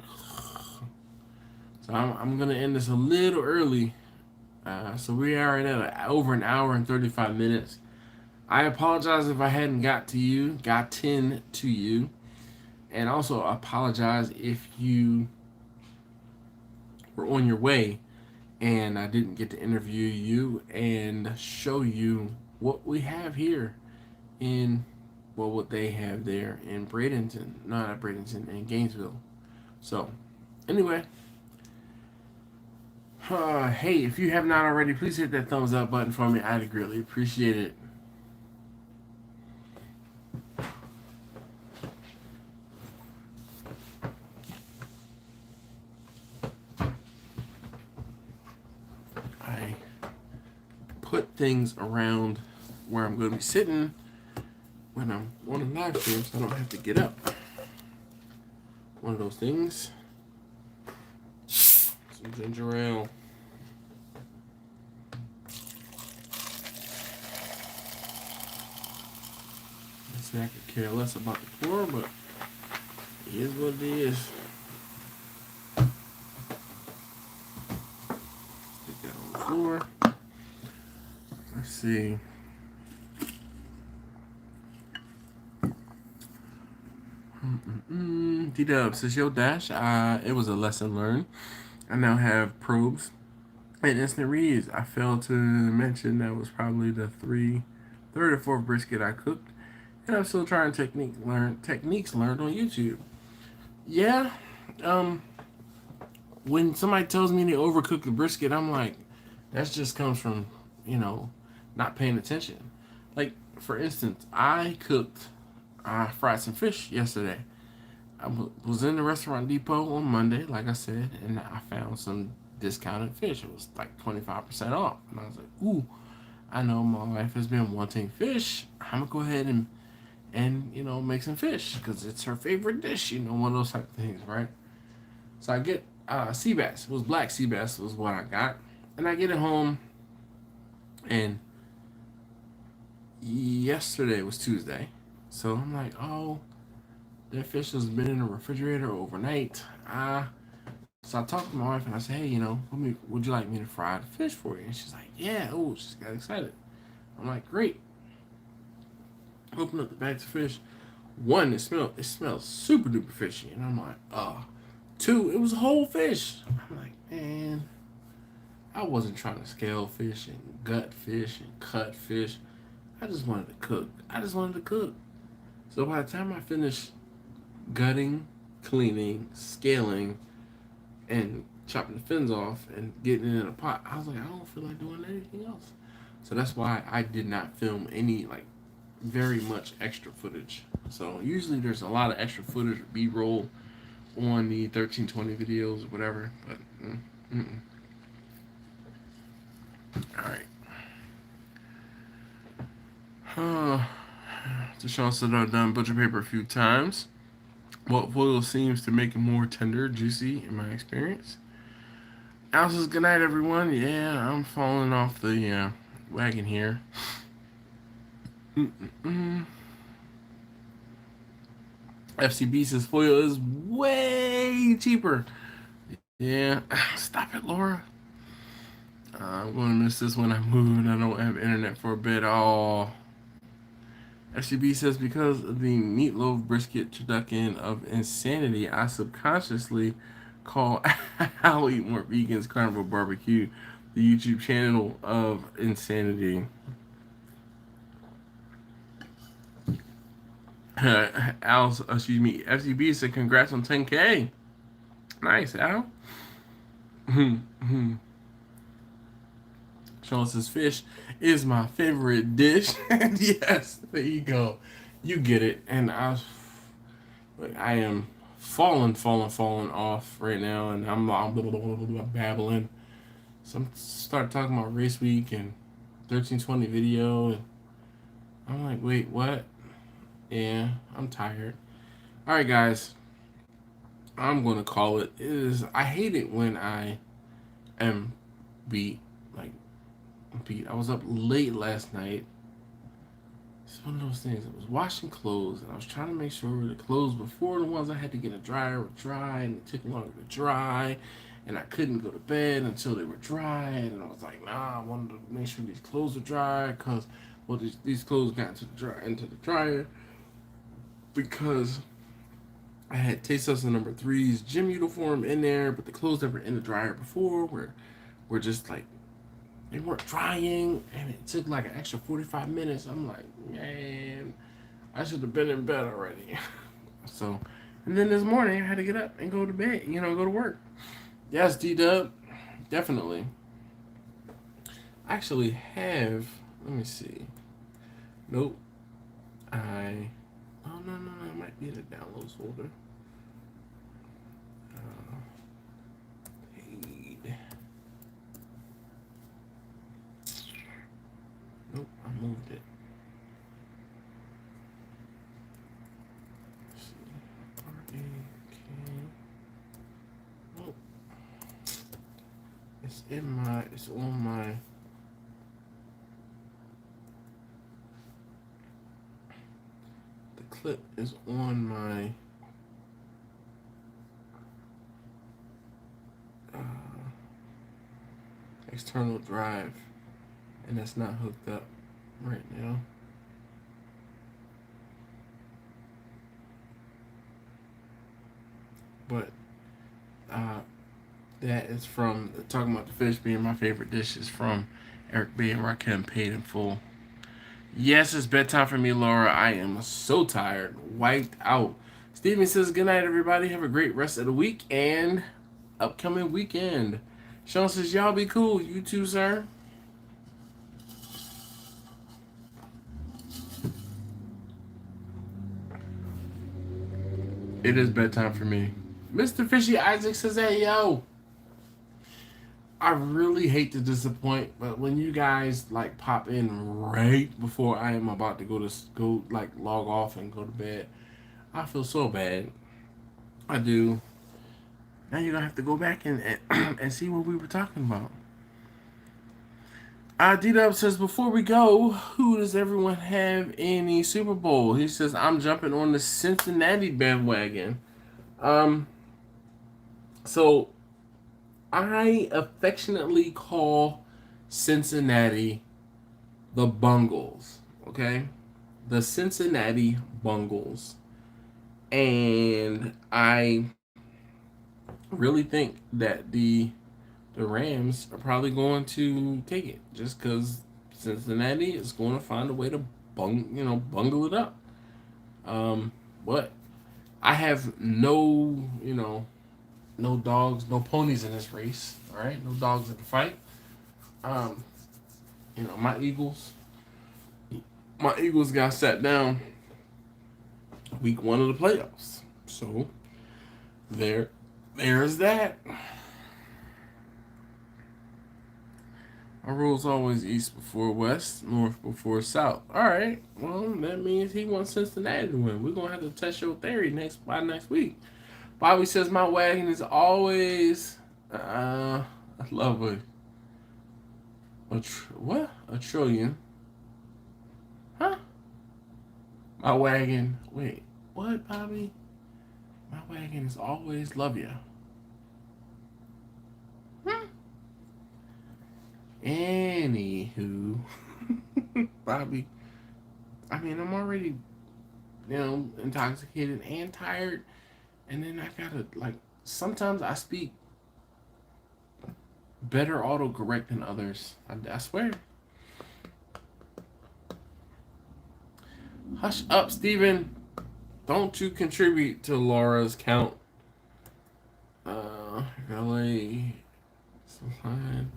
So I'm going to end this a little early. So we are at over an hour and 35 minutes. I apologize if I hadn't gotten to you. And also apologize if you were on your way and I didn't get to interview you and show you what we have here in, well, what they have there in Bradenton. No, not Bradenton, in Gainesville. So, anyway. Hey, if you have not already, please hit that thumbs up button for me. I'd greatly appreciate it. I put things around where I'm going to be sitting when I'm on a live stream so I don't have to get up. One of those things. Some ginger ale. I could care less about the pour, but it is what it is. Stick that on the floor. Let's see. D-Dub says, yo, Dash, it was a lesson learned. I now have probes and instant reads. I failed to mention that was probably the third or fourth brisket I cooked. And I'm still trying techniques learned on YouTube. Yeah, when somebody tells me they overcook the brisket, I'm like, that just comes from, not paying attention. Like, for instance, I fried some fish yesterday. I was in the restaurant depot on Monday, like I said, and I found some discounted fish. It was like 25% off. And I was like, ooh, I know my wife has been wanting fish. I'm going to go ahead and make some fish because it's her favorite dish, one of those type of things, right? So I get sea bass. It was black sea bass was what I got. And I get it home, and yesterday was Tuesday. So I'm like, oh, that fish has been in the refrigerator overnight. So I talked to my wife and I said, hey, would you like me to fry the fish for you? And she's like, yeah. Oh, she's got excited. I'm like, great. Open up the bags of fish. One, it smells super duper fishy, and I'm like, two, it was a whole fish. I'm like, man, I wasn't trying to scale fish and gut fish and cut fish. I just wanted to cook. So by the time I finished gutting, cleaning, scaling, and chopping the fins off and getting it in a pot, I was like, I don't feel like doing anything else. So that's why I did not film any very much extra footage. So usually there's a lot of extra footage or B-roll on the 1320 videos or whatever, but alright. Deshaun said I've done butcher paper a few times. What foil seems to make it more tender, juicy in my experience. Al says, good night everyone. Yeah, I'm falling off the wagon here. FCB says foil is way cheaper. Yeah, stop it, Laura. I'm going to miss this when I move and I don't have internet for a bit. Oh. FCB says, because of the meatloaf brisket turducken of insanity, I subconsciously call I'll Eat More Vegans Carnival Barbecue the YouTube channel of insanity. FCB said, congrats on 10K. Nice, Al. Sean says, fish is my favorite dish. Yes, there you go. You get it. And I am falling off right now, and I'm babbling. So I'm start talking about race week and 1320 video, and I'm like, wait, what? Yeah, I'm tired. All right, guys. I'm gonna call it. I hate it when I am beat. Like beat. I was up late last night. It's one of those things. I was washing clothes and I was trying to make sure the clothes before the ones I had to get in a dryer were dry, and it took longer to dry, and I couldn't go to bed until they were dry. And I was like, nah, I wanted to make sure these clothes are dry because well, these clothes got into the dryer because I had Taste Tester number three's gym uniform in there, but the clothes that were in the dryer before were just like they weren't drying, and it took like an extra 45 minutes. I'm like, man, I should have been in bed already. So, and then this morning I had to get up and go to bed, go to work. Yes, D-Dub, definitely. I actually have, let me see. Nope. Oh, no, it might be in the downloads folder. Paid. Nope, I moved it. Let's see. Nope. It's on my. The clip is on my. External drive, and that's not hooked up right now. But that is from talking about the fish being my favorite dishes from Eric B and Rakim Paid in Full. Yes, it's bedtime for me, Laura. I am so tired, wiped out. Steven says, good night, everybody. Have a great rest of the week and upcoming weekend. Sean says, y'all be cool. You too, sir. It is bedtime for me. Mr. Fishy Isaac says, hey, yo. I really hate to disappoint, but when you guys like pop in right before I am about to go like log off and go to bed, I feel so bad. I do. Now you're gonna have to go back and see what we were talking about. D-Dub says, before we go, who does everyone have in the Super Bowl? He says, I'm jumping on the Cincinnati bandwagon. So I affectionately call Cincinnati the Bungles, okay? The Cincinnati Bungles. And I really think that the Rams are probably going to take it just because Cincinnati is going to find a way to bungle it up. But I have no dogs, no ponies in this race. All right, no dogs in the fight. My Eagles got sat down week 1 of the playoffs. So there's that. Our rule's always east before west, north before south. All right. Well, that means he wants Cincinnati to win. We're gonna have to test your theory by next week. Bobby says my wagon is always. I love it. What? A trillion? Huh? My wagon. Wait. What, Bobby? My wagon is always love ya. Anywho, Bobby, I mean, I'm already, intoxicated and tired, and then I gotta, sometimes I speak better autocorrect than others. I swear. Hush up, Steven. Don't you contribute to Laura's count. LA, fine.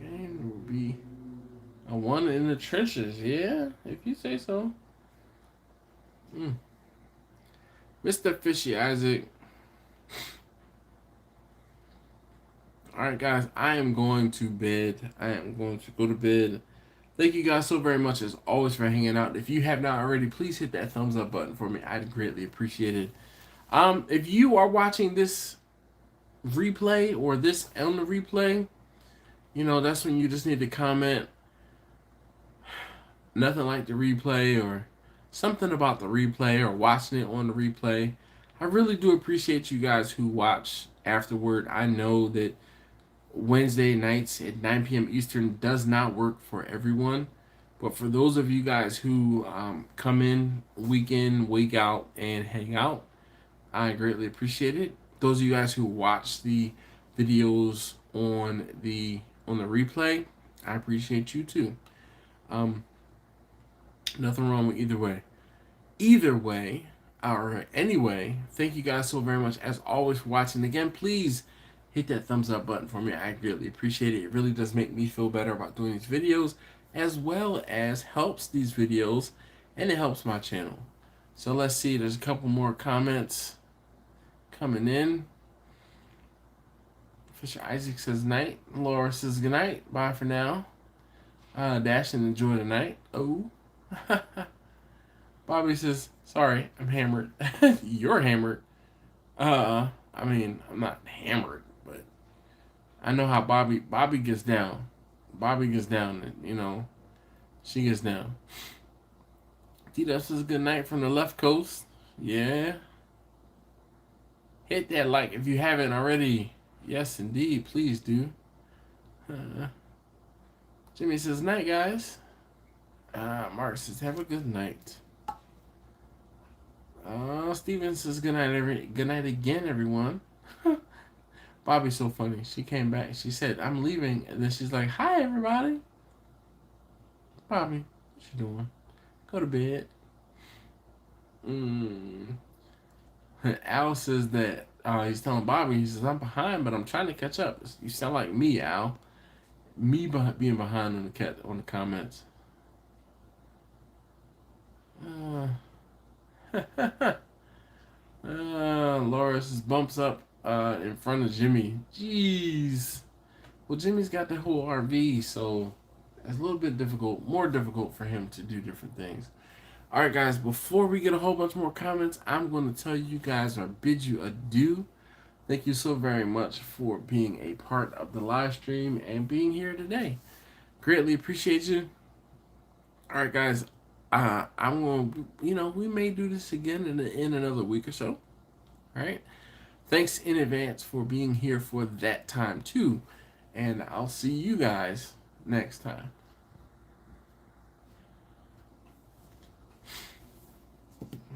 Game will be a one in the trenches, yeah, if you say so. Mr. Fishy Isaac. Alright, guys, I am going to bed. I am going to go to bed. Thank you guys so very much as always for hanging out. If you have not already, please hit that thumbs up button for me. I'd greatly appreciate it. If you are watching this replay or this on the replay, that's when you just need to comment nothing like the replay or something about the replay or watching it on the replay. I really do appreciate you guys who watch afterward. I know that Wednesday nights at 9 p.m. Eastern does not work for everyone. But for those of you guys who come in week out, and hang out, I greatly appreciate it. Those of you guys who watch the videos on the replay, I appreciate you too. Nothing wrong with either way. Either way, or anyway, thank you guys so very much as always for watching. Again, please hit that thumbs up button for me. I greatly appreciate it. It really does make me feel better about doing these videos, as well as helps these videos, and it helps my channel. So let's see, there's a couple more comments coming in. Fisher Isaac says night. Laura says good night. Bye for now. Dash and enjoy the night. Oh. Bobby says, sorry, I'm hammered. You're hammered. I mean, I'm not hammered, but I know how Bobby gets down. Bobby gets down, and, she gets down. T-Dub says good night from the left coast. Yeah. Hit that like if you haven't already. Yes, indeed. Please do. Jimmy says night, guys. Mark says have a good night. Steven says good night again, everyone. Bobby's so funny. She came back. She said, I'm leaving. And then she's like, hi, everybody. Bobby, what you doing? Go to bed. Al says that he's telling Bobby, he says, I'm behind, but I'm trying to catch up. You sound like me, Al. Me being behind on the comments. Laura says bumps up in front of Jimmy. Jeez. Well, Jimmy's got the whole RV, so it's a little bit more difficult for him to do different things. All right, guys, before we get a whole bunch more comments, I'm going to tell you guys or bid you adieu. Thank you so very much for being a part of the live stream and being here today. Greatly appreciate you. All right, guys, I'm going to, we may do this again in another week or so. All right. Thanks in advance for being here for that time, too. And I'll see you guys next time.